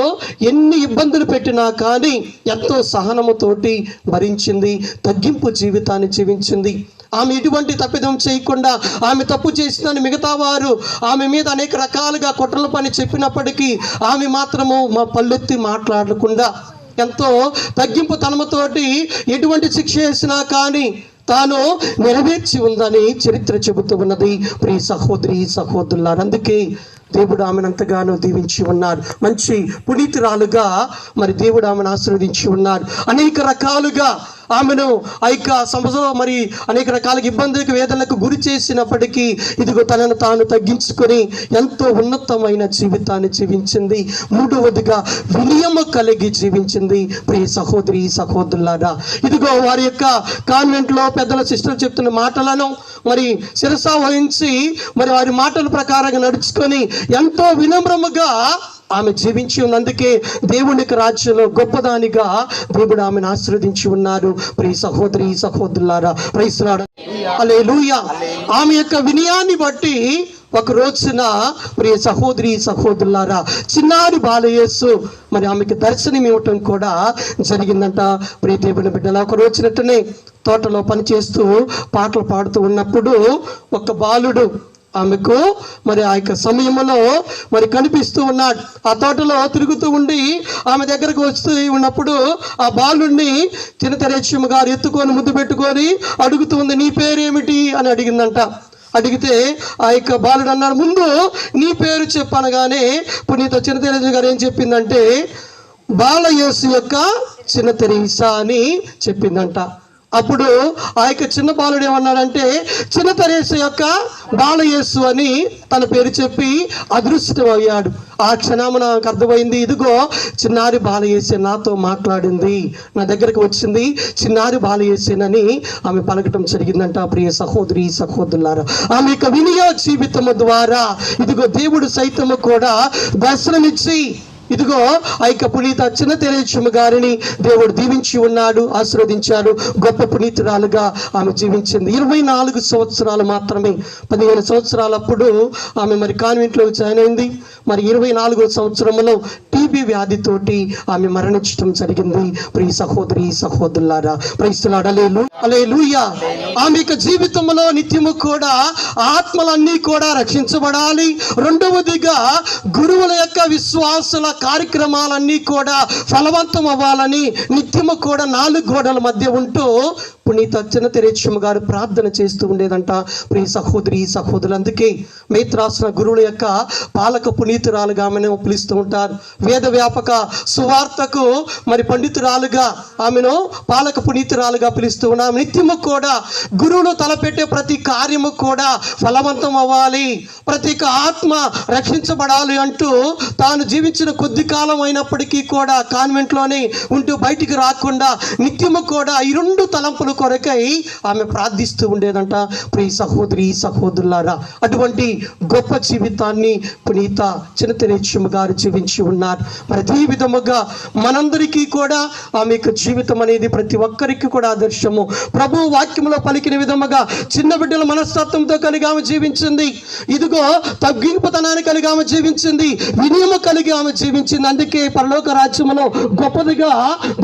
ఎన్ని ఇబ్బందులు పెట్టినా కానీ ఎంతో సహనముతోటి భరించింది, తగ్గింపు జీవితాన్ని జీవించింది. ఆమె ఎటువంటి తప్పిదం చేయకుండా, ఆమె తప్పు చేసిందని మిగతా వారు ఆమె మీద అనేక రకాలుగా కుట్రల పని చెప్పినప్పటికీ ఆమె మాత్రము మా పల్లెత్తి మాట్లాడకుండా ఎంతో తగ్గింపు తనముతోటి ఎటువంటి శిక్ష వేసినా కానీ తాను నెరవేర్చి ఉందని చరిత్ర చెబుతూ ఉన్నది. ప్రియ సహోదరి సహోదరులారా, అందుకే దేవుడు ఆమెను ఎంతగానో దీవించి ఉన్నారు. మంచి పునీతురాలుగా మరి దేవుడు ఆమెను ఆశీర్వదించి ఉన్నారు. అనేక రకాలుగా ఆమెను ఆ యొక్క సంవత్సరం మరి అనేక రకాల ఇబ్బందులకు వేదనలకు గురి చేసినప్పటికీ ఇదిగో తనను తాను తగ్గించుకొని ఎంతో ఉన్నతమైన జీవితాన్ని జీవించింది. మూడవదిగా వినయము కలిగి జీవించింది. ప్రియ సహోదరి సహోదరులారా, ఇదిగో వారి యొక్క కాన్వెంట్లో పెద్దల సిస్టర్ చెప్తున్న మాటలను మరి శిరస వహించి మరి వారి మాటల ప్రకారంగా నడుచుకొని ఎంతో వినమ్రముగా ఆమె జీవించి ఉన్నందుకే దేవునికి రాజ్యంలో గొప్పదానిగా దేవుడు ఆమెను ఆశీర్వదించి ఉన్నారు. ప్రియ సహోదరి సహోదరులారా, ప్రైస్తున్నాడు. హల్లెలూయా. ఆమె యొక్క వినయాన్ని బట్టి ఒక రోజున ప్రియ సహోదరి సహోదరులారా చిన్నారి బాలయేసు మరి ఆమెకి దర్శనం ఇవ్వటం కూడా జరిగిందంట. ప్రియ దేవుని బిడ్డలా ఒక రోజునట్టునే తోటలో పనిచేస్తూ పాటలు పాడుతూ ఉన్నప్పుడు ఒక బాలుడు ఆమెకు మరి ఆ యొక్క సమయంలో మరి కనిపిస్తూ ఉన్నాడు. ఆ తోటలో తిరుగుతూ ఉండి ఆమె దగ్గరకు వస్తూ ఉన్నప్పుడు ఆ బాలుడిని చిన్న తెరేచమ్మ గారు ఎత్తుకొని ముద్దు పెట్టుకొని అడుగుతూ ఉంది, నీ పేరేమిటి అని అడిగిందంట. అడిగితే ఆ యొక్క బాలుడు అన్నాడు, ముందు నీ పేరు చెప్పనగానే పునీత చిన్న తెరేచమ్మ గారు ఏం చెప్పిందంటే బాలయేసు యొక్క చిన్న తెరీసా అని చెప్పిందంట. అప్పుడు ఆ యొక్క చిన్న బాలుడు ఏమన్నాడంటే చిన్న తెరేసా యొక్క బాలయేసు అని తన పేరు చెప్పి అదృష్టమయ్యాడు. ఆ క్షణమున నాకు అర్థమైంది, ఇదిగో చిన్నారి బాలయేసే నాతో మాట్లాడింది, నా దగ్గరకు వచ్చింది చిన్నారి బాలయేసేనని ఆమె పలకటం జరిగిందంట. ప్రియ సహోదరి సహోదరులారా, ఆమె యొక్క వినయ జీవితము ద్వారా ఇదిగో దేవుడు సైతము కూడా దర్శనమిచ్చి ఇదిగో ఆ యొక్క పునీత చిన్న తెరేచమ్మ గారిని దేవుడు దీవించి ఉన్నాడు, ఆశీర్వదించాడు. గొప్ప పునీతురాలుగా ఆమె జీవించింది. 24 సంవత్సరాలు మాత్రమే, 15 సంవత్సరాలప్పుడు ఆమె మరి కాన్వెంట్లో జాయిన్ అయింది. మరి 24వ సంవత్సరంలో టీ టీబీ వ్యాధితోటి ఆమె మరణించడం జరిగింది. ప్రియ సహోదరి సహోదరులారా, ప్రైస్తలాడు. హల్లెలూయా. ఆమె యొక్క జీవితంలో నిత్యము కూడా ఆత్మలన్నీ కూడా రక్షించబడాలి. రెండవదిగా గురువుల యొక్క విశ్వాసుల కార్యక్రమాలన్నీ కూడా ఫలవంతం అవ్వాలని నిత్యము కూడా 4 గోడల మధ్య ఉంటూ పునీత చిన్న తెరేచమ్మ గారు ప్రార్థన చేస్తూ ఉండేదంట. ప్రియ సహోదరి సహోదరులు, అందుకే మేత్రాసన గురువుల యొక్క పాలక పునీతురాలుగా ఆమెను పిలుస్తూ ఉంటారు. వేద వ్యాపక సువార్తకు మరి పండితురాలుగా ఆమెను పాలక పునీతురాలుగా పిలుస్తూ ఉన్నాం. నిత్యము కూడా గురువులు తలపెట్టే ప్రతి కార్యము కూడా ఫలవంతం అవ్వాలి, ప్రతి ఆత్మ రక్షించబడాలి అంటూ తాను జీవించిన కొద్ది కాలం అయినప్పటికీ కూడా కాన్వెంట్లోనే ఉంటూ బయటికి రాకుండా నిత్యము కూడా ఈ 2 తలంపుల కొరకై ఆమె ప్రార్థిస్తూ ఉండేదంట. ప్రియ సహోదరి సహోదరులారా, అటువంటి గొప్ప జీవితాన్ని పునీత చిన్న తెరేచమ్మ గారు జీవించి ఉన్నారు. మరి అదే విధముగా మనందరికీ కూడా ఆమె యొక్క జీవితం అనేది ప్రతి ఒక్కరికి కూడా ఆదర్శము. ప్రభు వాక్యంలో పలికిన విధముగా చిన్న బిడ్డల మనస్తత్వంతో కలిగి ఆమె జీవించింది. ఇదిగో తగ్గింపుతనాన్ని కలిగి ఆమె జీవించింది, వినియమ కలిగి ఆమె జీవించింది. అందుకే పరలోక రాజ్యములో గొప్పదిగా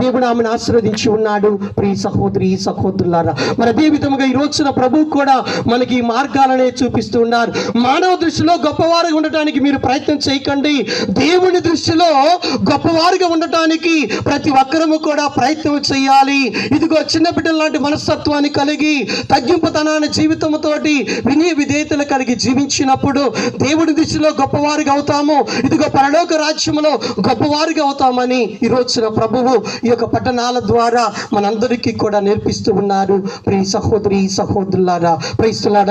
దేవుడు ఆమెను ఆశీర్వదించి ఉన్నాడు. ప్రియ సహోదరి సహోదరులారా, మరి అదే విధముగా ఈ రోజున ప్రభు కూడా మనకి ఈ మార్గాలనే చూపిస్తూ ఉన్నారు. మానవ దృష్టిలో గొప్పవారుగా ఉండటానికి మీరు ప్రయత్నం చేయకండి. దేవుని దృష్టిలో గొప్పవారుగా ఉండటానికి ప్రతి ఒక్కరము కూడా ప్రయత్నం చేయాలి. ఇదిగో చిన్న బిడ్డల లాంటి మనస్తత్వాన్ని కలిగి తగ్గింపుతనాన్ని జీవితంతోటి వినయ విధేయతలు కలిగి జీవించినప్పుడు దేవుడి దృష్టిలో గొప్పవారుగా అవుతాము. ఇదిగో పరలోక రాజ్యములో గొప్పవారుగా అవుతామని ఈ రోజున ప్రభువు ఈ యొక్క పట్టణాల ద్వారా మనందరికీ కూడా నేర్పిస్తూ ఉన్నారు. ప్రియ సహోదరి సహోదరులారా, ప్రైస్తలాడు.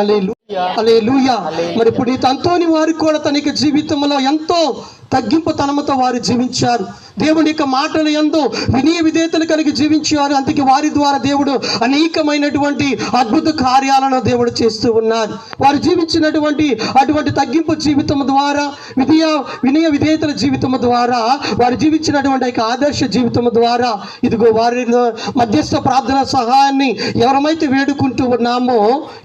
హల్లెలూయా. మరి పునీత అంతోని వారు కూడా తన యొక్క జీవితంలో ఎంతో తగ్గింపుతనముతో వారు జీవించారు. దేవుని యొక్క మాటలు యందు వినయ విధేయతలు కలిగి జీవించారు. అందుకే వారి ద్వారా దేవుడు అనేకమైనటువంటి అద్భుత కార్యాలను దేవుడు చేస్తూ ఉన్నారు. వారు జీవించినటువంటి అటువంటి తగ్గింపు జీవితం ద్వారా, వినయ విధేయతల జీవితం ద్వారా, వారు జీవించినటువంటి యొక్క ఆదర్శ జీవితం ద్వారా ఇదిగో వారి మధ్యస్థ ప్రార్థన సహాయాన్ని ఎవరమైతే వేడుకుంటూ ఉన్నామో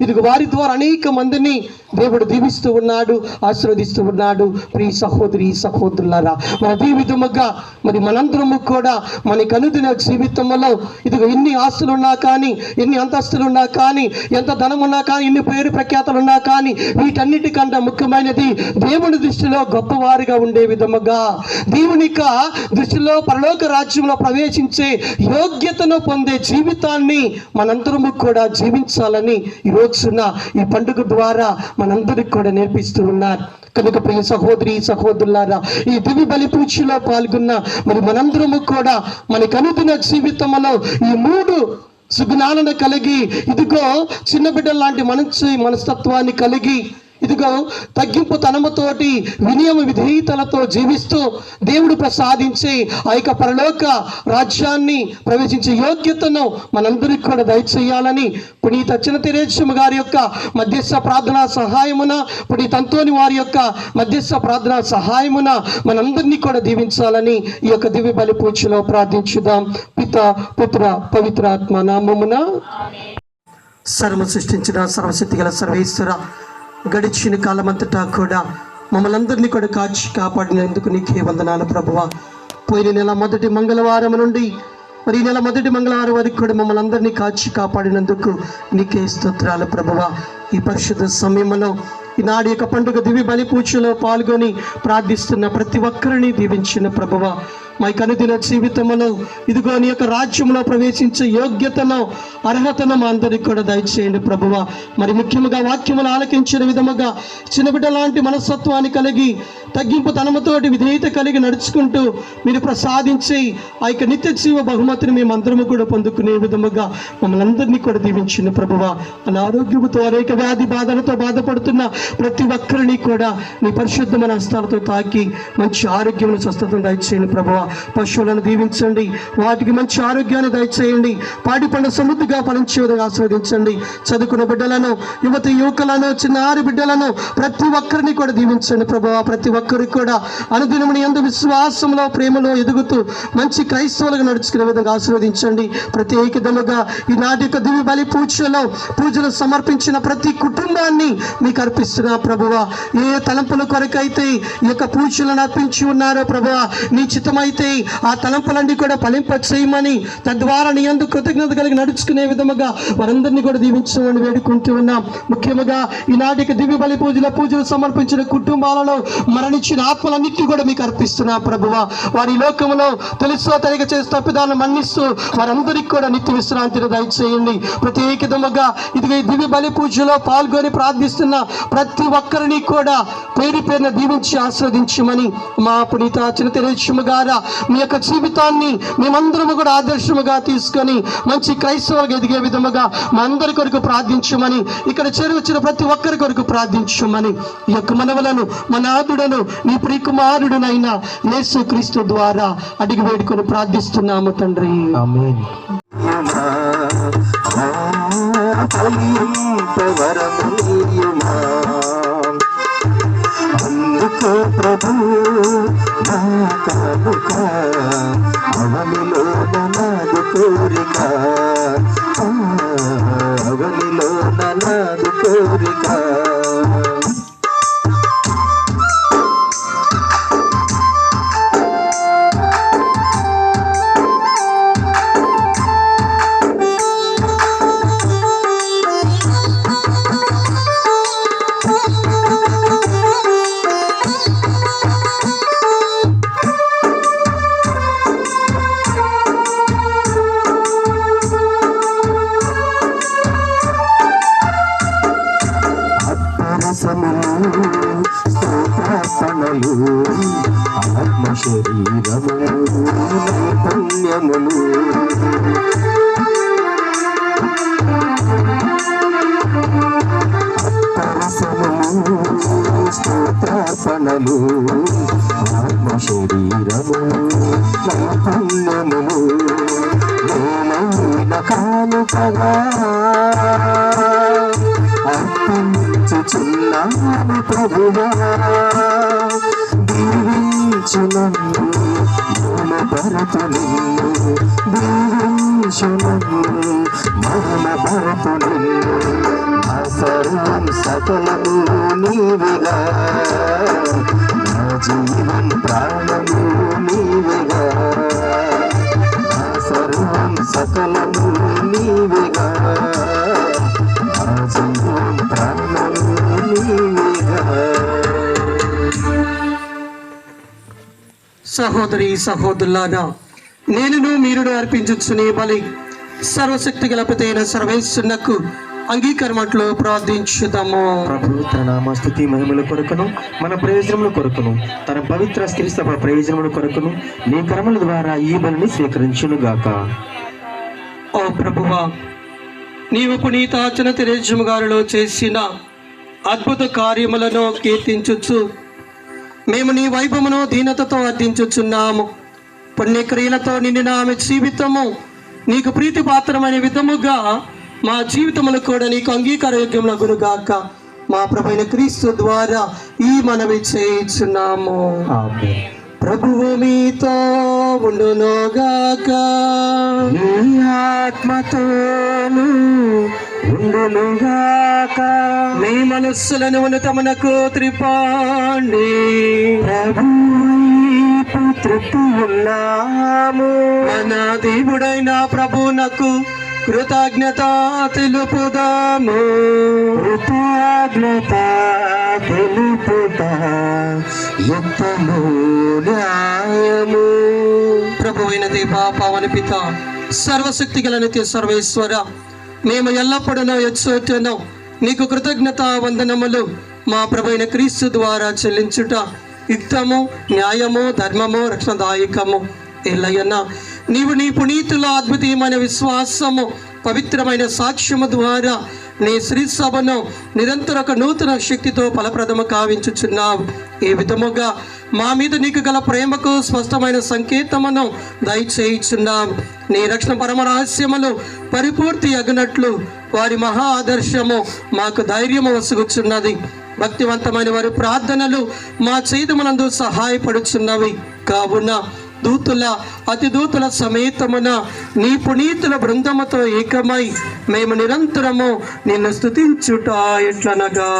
ఇదిగో వారి ద్వారా అనేక మందిని దేవుడు దీవిస్తూ ఉన్నాడు, ఆశీర్వదిస్తూ ఉన్నాడు. ప్రియ సహోదరి సహోదరులారా, మరి అదే విధముగా మరి మనందరము కూడా మనకి అనుదిన జీవితంలో ఇదిగో ఎన్ని ఆస్తులు ఉన్నా కానీ, ఎన్ని అంతస్తులు ఉన్నా కానీ, ఎంత ధనం ఉన్నా కానీ, ఎన్ని పేరు ప్రఖ్యాతలు ఉన్నా కానీ, వీటన్నిటికంటే ముఖ్యమైనది దేవుని దృష్టిలో గొప్పవారిగా ఉండే విధముగా, దేవుని దృష్టిలో పరలోక రాజ్యంలో ప్రవేశించే యోగ్యతను పొందే జీవితాన్ని మనందరము కూడా జీవించాలని ఈ రోజున ఈ పండుగ ద్వారా మనందరికి కూడా నేర్పిస్తూ ఉన్నారు. కనుక ప్రియ సహోదరి సహోదరులారా, ఈ దివి బలి పూజలో పాల్గొన్న మరి మనందరము కూడా మనకు అనుదిన జీవితంలో ఈ 3 సుగుణాలను కలిగి ఇదిగో చిన్న బిడ్డల లాంటి మనస్తత్వాన్ని కలిగి ఇదిగో తగ్గింపు తనముతోటి వినియమ విధేయతలతో జీవిస్తూ దేవుడు ప్రసాదించే ఆ యొక్క పరలోక రాజ్యాన్ని ప్రవేశించే యోగ్యతను మనందరికీ కూడా దయచేయాలని పునీత చిన్న తెరేచమ్మ గారి యొక్క మధ్యస్థ ప్రార్థనా సహాయమున, పునీత అంతోని వారి యొక్క మధ్యస్థ ప్రార్థనా సహాయమున మనందరినీ కూడా దీవించాలని ఈ యొక్క దివ్య బలి పూజలో ప్రార్థించుదాం. పిత పుత్ర పవిత్రాత్మ నామమున. సర్వ సృష్టించిన సర్వశక్తి గల సర్వేశ్వర, గడిచిన కాలమంతటా కూడా మమ్మల్ని అందరినీ కూడా కాచి కాపాడినందుకు నీకే వందనాలు ప్రభువా. పోయిన నెల మొదటి మంగళవారం నుండి మరి ఈ నెల మొదటి మంగళవారం వరకు కూడా మమ్మల్ని అందరినీ కాచి కాపాడినందుకు నీకే స్తోత్రాలు ప్రభువా. ఈ పరిశుద్ధ సమయంలో ఈనాడు యొక్క పండుగ దివ్య బలి పూజలో పాల్గొని ప్రార్థిస్తున్న ప్రతి ఒక్కరిని దీవించిన ప్రభువా. మా అనుదిన జీవితంలో ఇదిగో నీ యొక్క రాజ్యంలో ప్రవేశించే యోగ్యతను, అర్హతను మా అందరికి కూడా దయచేయండి ప్రభువా. మరి ముఖ్యంగా వాక్యములు ఆలకించిన విధముగా చిన్న బిడ్డ లాంటి మనస్తత్వాన్ని కలిగి తగ్గింపు తనముతోటి విధేయత కలిగి నడుచుకుంటూ మీరు ప్రసాదించి ఆ యొక్క నిత్య జీవ బహుమతిని మేమందరము కూడా పొందుకునే విధముగా మమ్మల్ని అందరినీ కూడా దీవించిన ప్రభువా. అనారోగ్యముతో అనేక వ్యాధి బాధలతో బాధపడుతున్న ప్రతి ఒక్కరిని కూడా నీ పరిశుద్ధమైన హస్తాలతో తాకి మంచి ఆరోగ్యమును స్వస్థతను దయచేయండి ప్రభువా. పశువులను దీవించండి, వాటికి మంచి ఆరోగ్యాన్ని దయచేయండి, పాడి పంట సమృద్ధిగా ఫలించే విధంగా ఆస్వాదించండి. చదువుకున్న బిడ్డలను, యువతి యువకులను, చిన్నారి బిడ్డలను ప్రతి ఒక్కరిని కూడా దీవించండి ప్రభువా. ప్రతి ఒక్కరికి కూడా అనుదినము నీ యందు విశ్వాసంలో, ప్రేమలో ఎదుగుతూ మంచి క్రైస్తవులుగా నడుచుకునే విధంగా ఆశీర్వదించండి. ప్రత్యేకముగా ఈనాటి యొక్క దివ్య బలి పూజలు సమర్పించిన ప్రతి కుటుంబాన్ని మీకు అర్పిస్తున్నా ప్రభువా. ఏ తలంపుల కొరకైతే ఈ యొక్క పూజలను అర్పించి ఉన్నారో ప్రభువా, నీ చిత్తమైతే ఆ తలంపులన్నీ కూడా ఫలింప చేయమని, తద్వారా నీ యందు కృతజ్ఞత కలిగి నడుచుకునే విధముగా వారందరినీ కూడా దీవించమని వేడుకుంటూ ఉన్నాం. ముఖ్యంగా ఈనాటికి దివ్య బలి పూజలు సమర్పించిన కుటుంబాలలో మరణించిన ఆత్మలన్నింటినీ కూడా మీకు అర్పిస్తున్నా ప్రభువా. వారి లోకంలో తెలుసో తెలియక చేసే తప్పిదాలను మన్నిస్తూ వారందరికీ కూడా నిత్య విశ్రాంతిని దయచేయండి. ప్రత్యేకముగా ఇది దివ్య బలి పూజలో పాల్గొని ప్రార్థిస్తున్న ప్రతి ఒక్కరిని కూడా పేరు పేరున దీవించి ఆస్వాదించమని, మా పునీత చిన్న తెరేసమ్మ గారు మీ యొక్క జీవితాన్ని మేమందరము కూడా ఆదర్శముగా తీసుకొని మంచి క్రైస్తవులుగా ఎదిగే విధముగా మా అందరి కొరకు ప్రార్థించమని, ఇక్కడ చేరువచ్చిన ప్రతి ఒక్కరి కొరకు ప్రార్థించమని ఈ యొక్క మనవలను మన నాథుడను నీ ప్రియకుమారుడునైన యేసుక్రీస్తు ద్వారా అడిగి వేడుకొని ప్రార్థిస్తున్నాము తండ్రి. ఆమేన్. అందుకో ప్రభు నా కానుక, అవనిలో నాదు కోరిక, అవనిలో నాదు కోరిక. స్తోత్రార్పణలు, ఆత్మ శరీరములు, నైపుణ్యములు, అప్పరసములు, స్తోత్రార్పణలు, ఆత్మ శరీరములు, నైపుణ్యములు, నేనైన కానుకగా అర్పించుచున్నాను ప్రభువా. దీవించు నన్ను, మహిమపరచు నిన్ను, దీవించు నన్ను, మహిమపరచు నిన్ను. నా సర్వం సకలము నీవిగా, నా జీవం ప్రాణము నీవిగా, నా సర్వం సకలము నీవిగా, సహోదరి సహోదరులారా, నేనును మీరును అర్పించుచునే బలి సర్వశక్తి గల పితైన సర్వేశ్వరునకు అంగీకారమట్లు ప్రార్థించుదాము. ప్రభు తన నామస్తుతి మహిమల కొరకును, మన ప్రయోజనముల కొరకును, తన పవిత్ర స్త్రీ సభ ప్రయోజనముల కొరకును నీ కర్మల ద్వారా ఈ బలిని స్వీకరించును గాక. ఓ ప్రభువా, నీవు పునీత చిన్న తెరేసమ్మ గారిలో చేసిన అద్భుత కార్యములను కీర్తించుచు మేము నీ వైభవమును దీనతతో అర్థించుచున్నాము. పుణ్యక్రియలతో నిండిన ఆమె జీవితము నీకు ప్రీతిపాత్రమైన విధముగా మా జీవితములు కూడా నీకు అంగీకారయోగ్యములగును గాక. మా ప్రభువైన క్రీస్తు ద్వారా ఈ మనవి చేయుచున్నాము. ఆమేన్. ప్రభువు మీతో ఉండునుగాక, నీ ఆత్మతోను ఉండునుగాక. మీ మనస్సులను ఉన్నతమునకు త్రిపాండి. ప్రభువైపు తృప్తి ఉన్నాము. మన దేవుడైన ప్రభునకు కృతజ్ఞత తెలుపుదాము. కృతజ్ఞత తెలుపుట యుక్తము న్యాయము. ప్రభువైన దేవా, పావన పిత, సర్వశక్తి గల నిత్య సర్వేశ్వర, మేము ఎల్లప్పుడూ ఎచ్చోటను నీకు కృతజ్ఞత వందనములు మా ప్రభువైన క్రీస్తు ద్వారా చెల్లించుట యుక్తము, న్యాయము, ధర్మము, రక్షణదాయకము. ఎల్లయ్యన్న, నీవు నీ పునీతుల అద్భుతమైన విశ్వాసము, పవిత్రమైన సాక్ష్యము ద్వారా నీ శ్రీ సభను నిరంతర ఒక నూతన శక్తితో ఫలప్రదము కావించుచున్నావు. ఈ విధముగా మా మీద నీకు గల ప్రేమకు స్పష్టమైన సంకేతమును దయచేయుచున్నాం. నీ రక్షణ పరమ రహస్యములు పరిపూర్తి అగినట్లు వారి మహా ఆదర్శము మాకు ధైర్యము వసుగుచున్నది. భక్తివంతమైన వారి ప్రార్థనలు మా చేతుమునందు సహాయపడుచున్నవి. కావున దూతుల అతి దూతుల సమేతమున నీ పునీతుల బృందముతో ఏకమై మేము నిరంతరము నిన్ను స్తుతించుట ఎట్లనగా,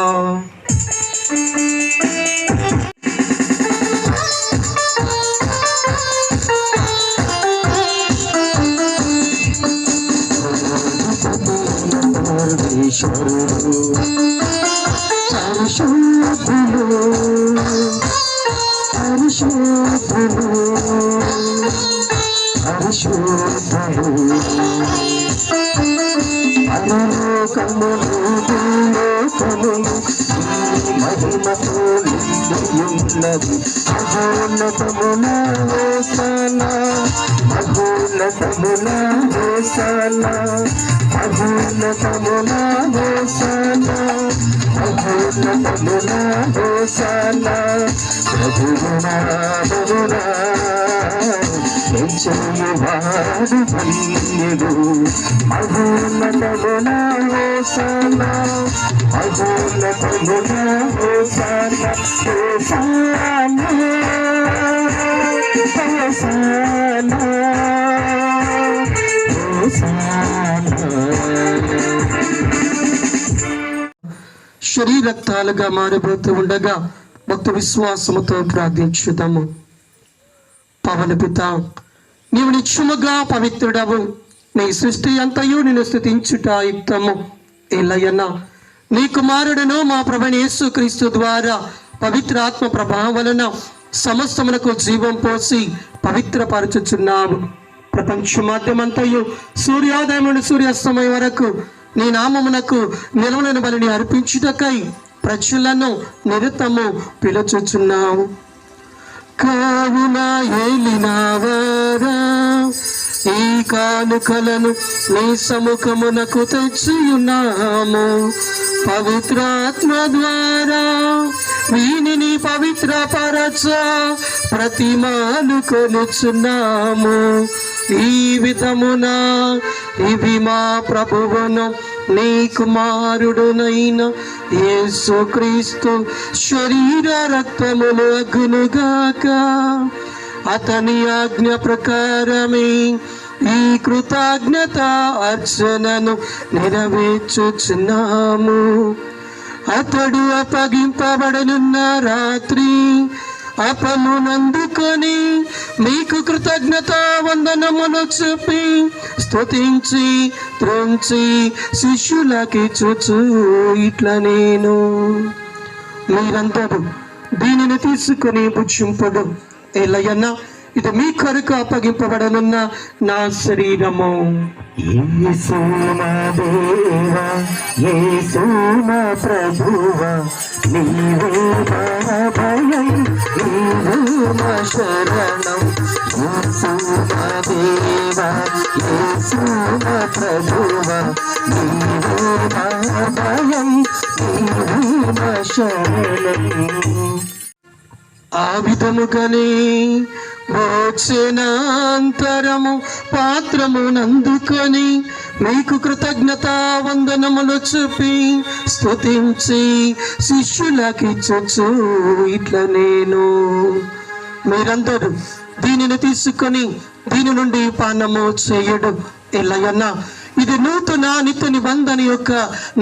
శరీరక్తాలుగా మారిపోతూ ఉండగా భక్తి విశ్వాసముతో ప్రార్థించుదాము. పవన పిత, నీవు నిత్యముగా పవిత్రుడవు. నీ సృష్టి అంతయు నిన్ను స్తుతించుట యుక్తము. ఏలయన్న నీ కుమారుడును మా ప్రభువైన యేసుక్రీస్తు ద్వారా పవిత్ర ఆత్మ ప్రభావం వలన సమస్తమునకు జీవం పోసి పవిత్రపరచుచున్నావు. ప్రపంచమాద్యమంతయు సూర్యోదయం నుండి సూర్యాస్తమయం వరకు నీ నామమునకు నిలవలేని బలిని అర్పించుటకై ప్రజలను నిరతము పిలుచుచున్నావు. కావున ఏలినావారా ఈ కానుకలను నీ సముఖమునకు తెచ్చియున్నాము. పవిత్రాత్మ ద్వారా వీనిని పవిత్రపరచ ప్రతిమాలు కొనుచున్నాము. ఈ విధమున ఇవి మా ప్రభువును నీ కుమారుడునైన యేసుక్రీస్తు శరీర రక్తములు అగునుగాక. అతని ఆజ్ఞ ప్రకారమే ఈ కృతజ్ఞత అర్చనను నెరవేర్చుచున్నాము. అతడు అప్పగింపబడనున్న రాత్రి అపమునందుకొని మీకు కృతజ్ఞత వందనములు చెప్పి స్తుతించి త్రుంచి శిష్యులకి చూచు ఇట్లా నేను, మీరందరూ దీనిని తీసుకుని భుజింపడు. ఏలయన్న ఇది మీ కొరకు అప్పగింపబడనున్న నా శరీరము. యేసు నా దేవా, యేసు నా ప్రభువా, నీవే నా భయం, నీవే నా శరణం. యేసు నా దేవా, యేసు నా ప్రభువా, నీవే నా భయం, నీవే నా శరణం. ఆ విధముగానే భోజనాంతరము పాత్రమునందుకొని మీకు కృతజ్ఞత వందనములు చూపి స్తుతించి శిష్యులకిచ్చుచు ఇట్లా నేను, మీరందరూ దీనిని తీసుకొని దీని నుండి పానము చేయడు. ఎల్లయన్న ఇది నూతన నిత్య నిబంధన యొక్క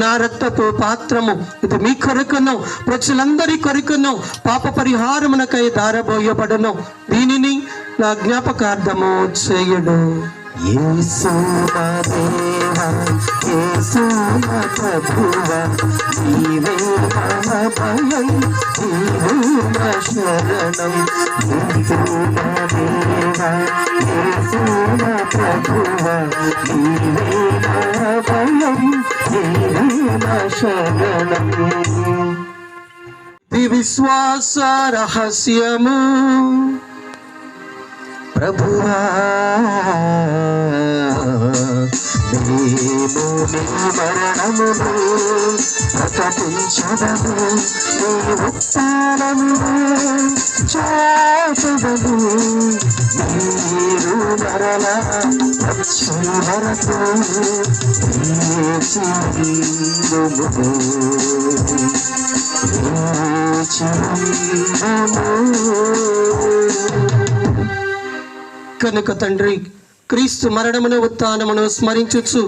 నా రక్తపు పాత్రము. ఇది మీ కొరకును ప్రజలందరి కొరకును పాప పరిహారమునకై దారబోయబడను. దీనిని నా జ్ఞాపకార్థము చేయడు. యేసు నా దేవా, యేసు నా ప్రభువా, నీవే నా భయం, నీవే నా శరణం. యేసు నా దేవా, యేసు నా ప్రభువా, నీవే నా భయం, నీవే నా శరణం. ఈ విశ్వాస రహస్యము. ప్రభువా మేము నీ మరణమును ప్రకటించదము, నీ ఉత్థానమును చాటుదము. మీరు మరల వచ్చే వరకు వేచి ఉందుము, వేచి ఉందుము. కనుక తండ్రి, క్రీస్తు మరణమును ఉత్థానమును స్మరించుచు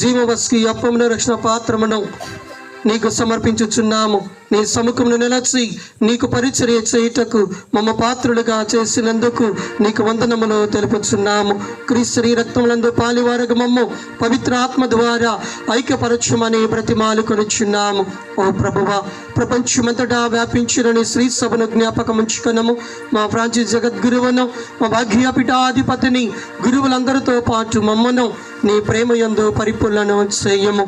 జీవవస్కి అప్పమును రక్షణ పాత్రమును నీకు సమర్పించుచున్నాము. నీ సముఖమును నిలచి నీకు పరిచర్య చేయుటకు మమ్మ పాత్రులుగా చేసినందుకు నీకు వందనములు తెలుపుచున్నాము. క్రీస్తు రక్తములందు పాలివారగు మమ్ము పవిత్ర ఆత్మ ద్వారా ఐక్యపరచుమని బ్రతిమాలు కొనుచున్నాము. ఓ ప్రభువా, ప్రపంచమంతటా వ్యాపించిన నీ శ్రీ సభను జ్ఞాపకముంచుకొనము. మా ఫ్రాన్సిస్ జగద్గురువును, మా భాగ్యపీఠాధిపతిని, గురువులందరితో పాటు మమ్మను నీ ప్రేమయందు పరిపూర్ణను చేయము.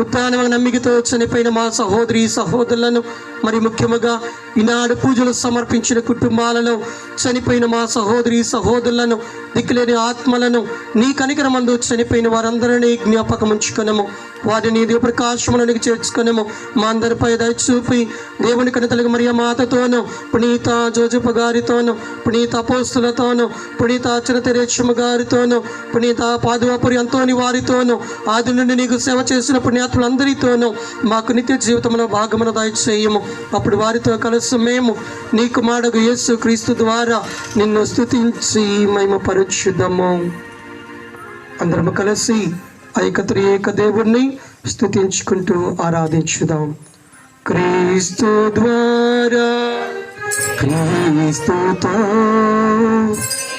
ఉత్థాన నమ్మికతో చనిపోయిన మా సహోదరి సహోదరులను, మరి ముఖ్యముగా ఈనాడు పూజలు సమర్పించిన కుటుంబాలలో చనిపోయిన మా సహోదరి సహోదరులను, దిక్కులేని ఆత్మలను, నీ కనికరమందు చనిపోయిన వారందరినీ జ్ఞాపకం ఉంచుకొనము. వారిని ప్రకాశములకు చేర్చుకొనము. మా అందరిపై దయచూపి దేవుని కనితలకు మరియ మాతతోనూ, పునీత జోజప్ప గారితోనూ, పునీత అపోస్తులతోనూ, పునీత చిన్నతెరేచమ్మ గారితోనూ, పునీత పాదువాపురి అంతోని వారితోనూ, ఆది నుండి నీకు సేవ చేసిన పుణ్యాత్ములందరితోనూ మాకు నిత్య జీవితంలో భాగమును దయచేయము. అప్పుడు వారితో కలిసి మేము నీ కుమారుడు యేసు క్రీస్తు ద్వారా నిన్ను స్తుతించి మహిమపరచుదాము. అందరము కలిసి ఐకత్రియేక దేవుణ్ణి స్తుతించుకుంటూ ఆరాధించుదాం. క్రీస్తు ద్వారా, క్రీస్తుతో,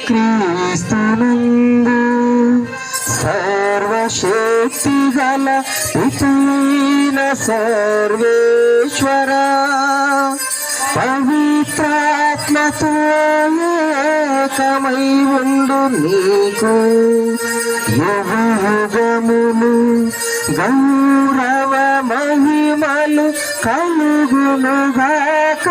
క్రీస్తునందు సర్వశక్తి గల పితైన సర్వేశ్వర పవిత్రాత్మతో ఏకమై ఉండు నీకు యుగములు గౌరవ మహిమలు కలుగునుగాక,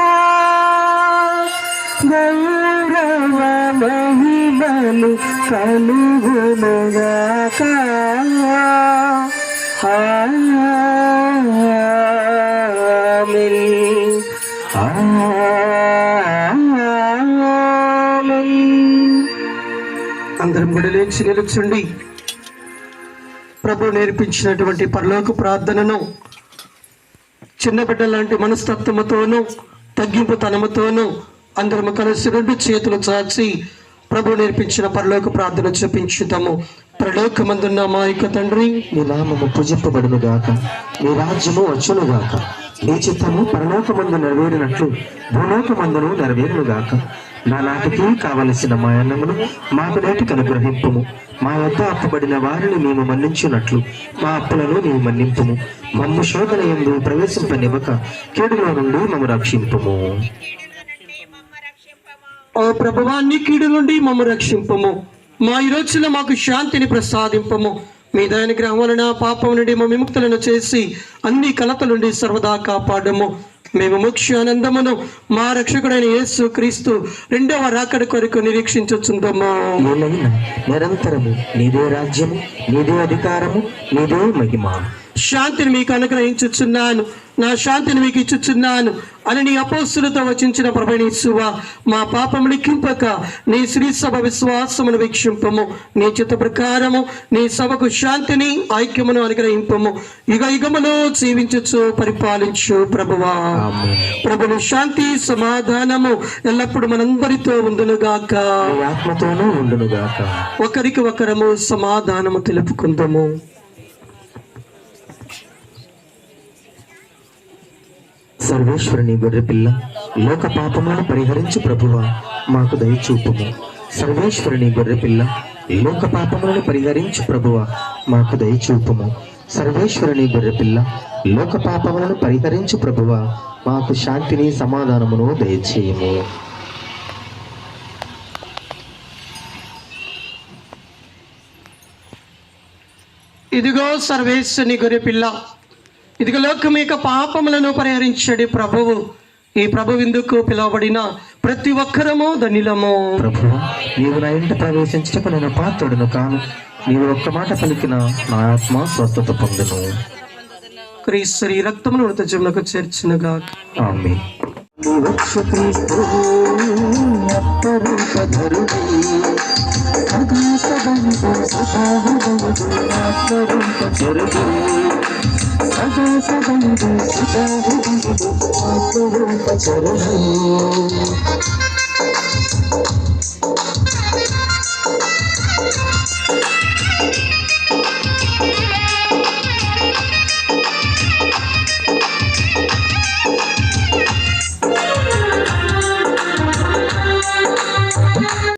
గౌరవ మహిమలు కలుగునుగాక. ఆమేన్. అందరం కూడా లేచి నిలుచుండి ప్రభు నేర్పించినటువంటి పరలోక ప్రార్థనను చిన్న బిడ్డ లాంటి మనస్తత్వముతోనూ తగ్గింపు తనముతోనూ అందరము కలిసి రెండు చేతులు చాచి ప్రభు నేర్పించిన పరలోక ప్రార్థన చూపించుతాము. పరలోకమందున్న మా యొక్క తండ్రి, నీ నామము పూజింపబడును గాక, నీ రాజ్యము వచ్చును గాక, నీ చిత్తము పరలోకమందు నెరవేరినట్లు భూలోకమందును నెరవేరును గాక. నా నాటికి కావలసిన మా అన్నమును మాకు నేటికి అనుగ్రహింపుము. మా యొద్ద అప్పుబడిన వారిని మేము మన్నించున్నట్లు మా అప్పులను నీవు మన్నింపుము. మమ్ము శోధన యందు ప్రవేశింపనివ్వక కీడులో నుండి మమ్ము రక్షింపుము. ఓ ప్రభువా, నీ కీడు నుండి మమ్ము రక్షింపము. మా ఈ రోజున మాకు శాంతిని ప్రసాదింపము. మీ దయానుగ్రహం వలన పాపం నుండి మా విముక్తులను చేసి అన్ని కలతల నుండి సర్వదా కాపాడము. మేము మోక్షానందమును మా రక్షకుడైన యేసు క్రీస్తు రెండవ రాకడ కొరకు నిరీక్షించుచుందము. నిరంతరము నీదే రాజ్యము, నీదే అధికారము, నీదే మహిమ. శాంతిని మీకు అనుగ్రహించుచున్నాను, నా శాంతిని మీకు ఇచ్చుచున్నాను అని నీ అపోస్తులతో వచించిన ప్రభువైన యేసువా, మా పాపము లిఖింపక నీ శ్రీ సభ విశ్వాసమును వీక్షింపము. నీ చిత్త ప్రకారము నీ సభకు శాంతిని ఐక్యమును అనుగ్రహింపము. యుగ యుగములో జీవించుచు పరిపాలించు ప్రభువా. ప్రభుని శాంతి సమాధానము ఎల్లప్పుడు మనందరితో ఉండునుగాక, ఆత్మతోనూ ఉండునుగాక. ఒకరికి ఒకరము సమాధానము తెలుపుకుందాము. సర్వేశ్వరుని గొర్రె పిల్ల, లోక పాపములను పరిహరించు ప్రభువా, మాకు దయచూపుము. సర్వేశ్వరుని గొర్రె పిల్ల, లోక పాపములను పరిహరించు ప్రభువా, మాకు దయచూపుము. సర్వేశ్వరుని గొర్రె పిల్ల, లోక పాపములను పరిహరించు ప్రభువా, మాకు శాంతిని సమాధానమును దయచేయము. ఇదిగో సర్వేశ్వరుని గొర్రె పిల్ల, ఇదిగో లోకం యొక్క పాపములను పరిహరించడి ప్రభువు. ఈ ప్రభు విందుకు పిలువబడిన ప్రతి ఒక్కరము ధన్యులము. ప్రభువా, నీవు నా ఇంట ప్రవేశించటకు నేను పాత్రుడను కాను. నీవు ఒక్క మాట పలికిన నా ఆత్మ స్వస్థత పొందును. క్రీస్తు ఈ రక్తమును ఉన్నత జీవనకు చేర్చునుగా. ఆమేన్.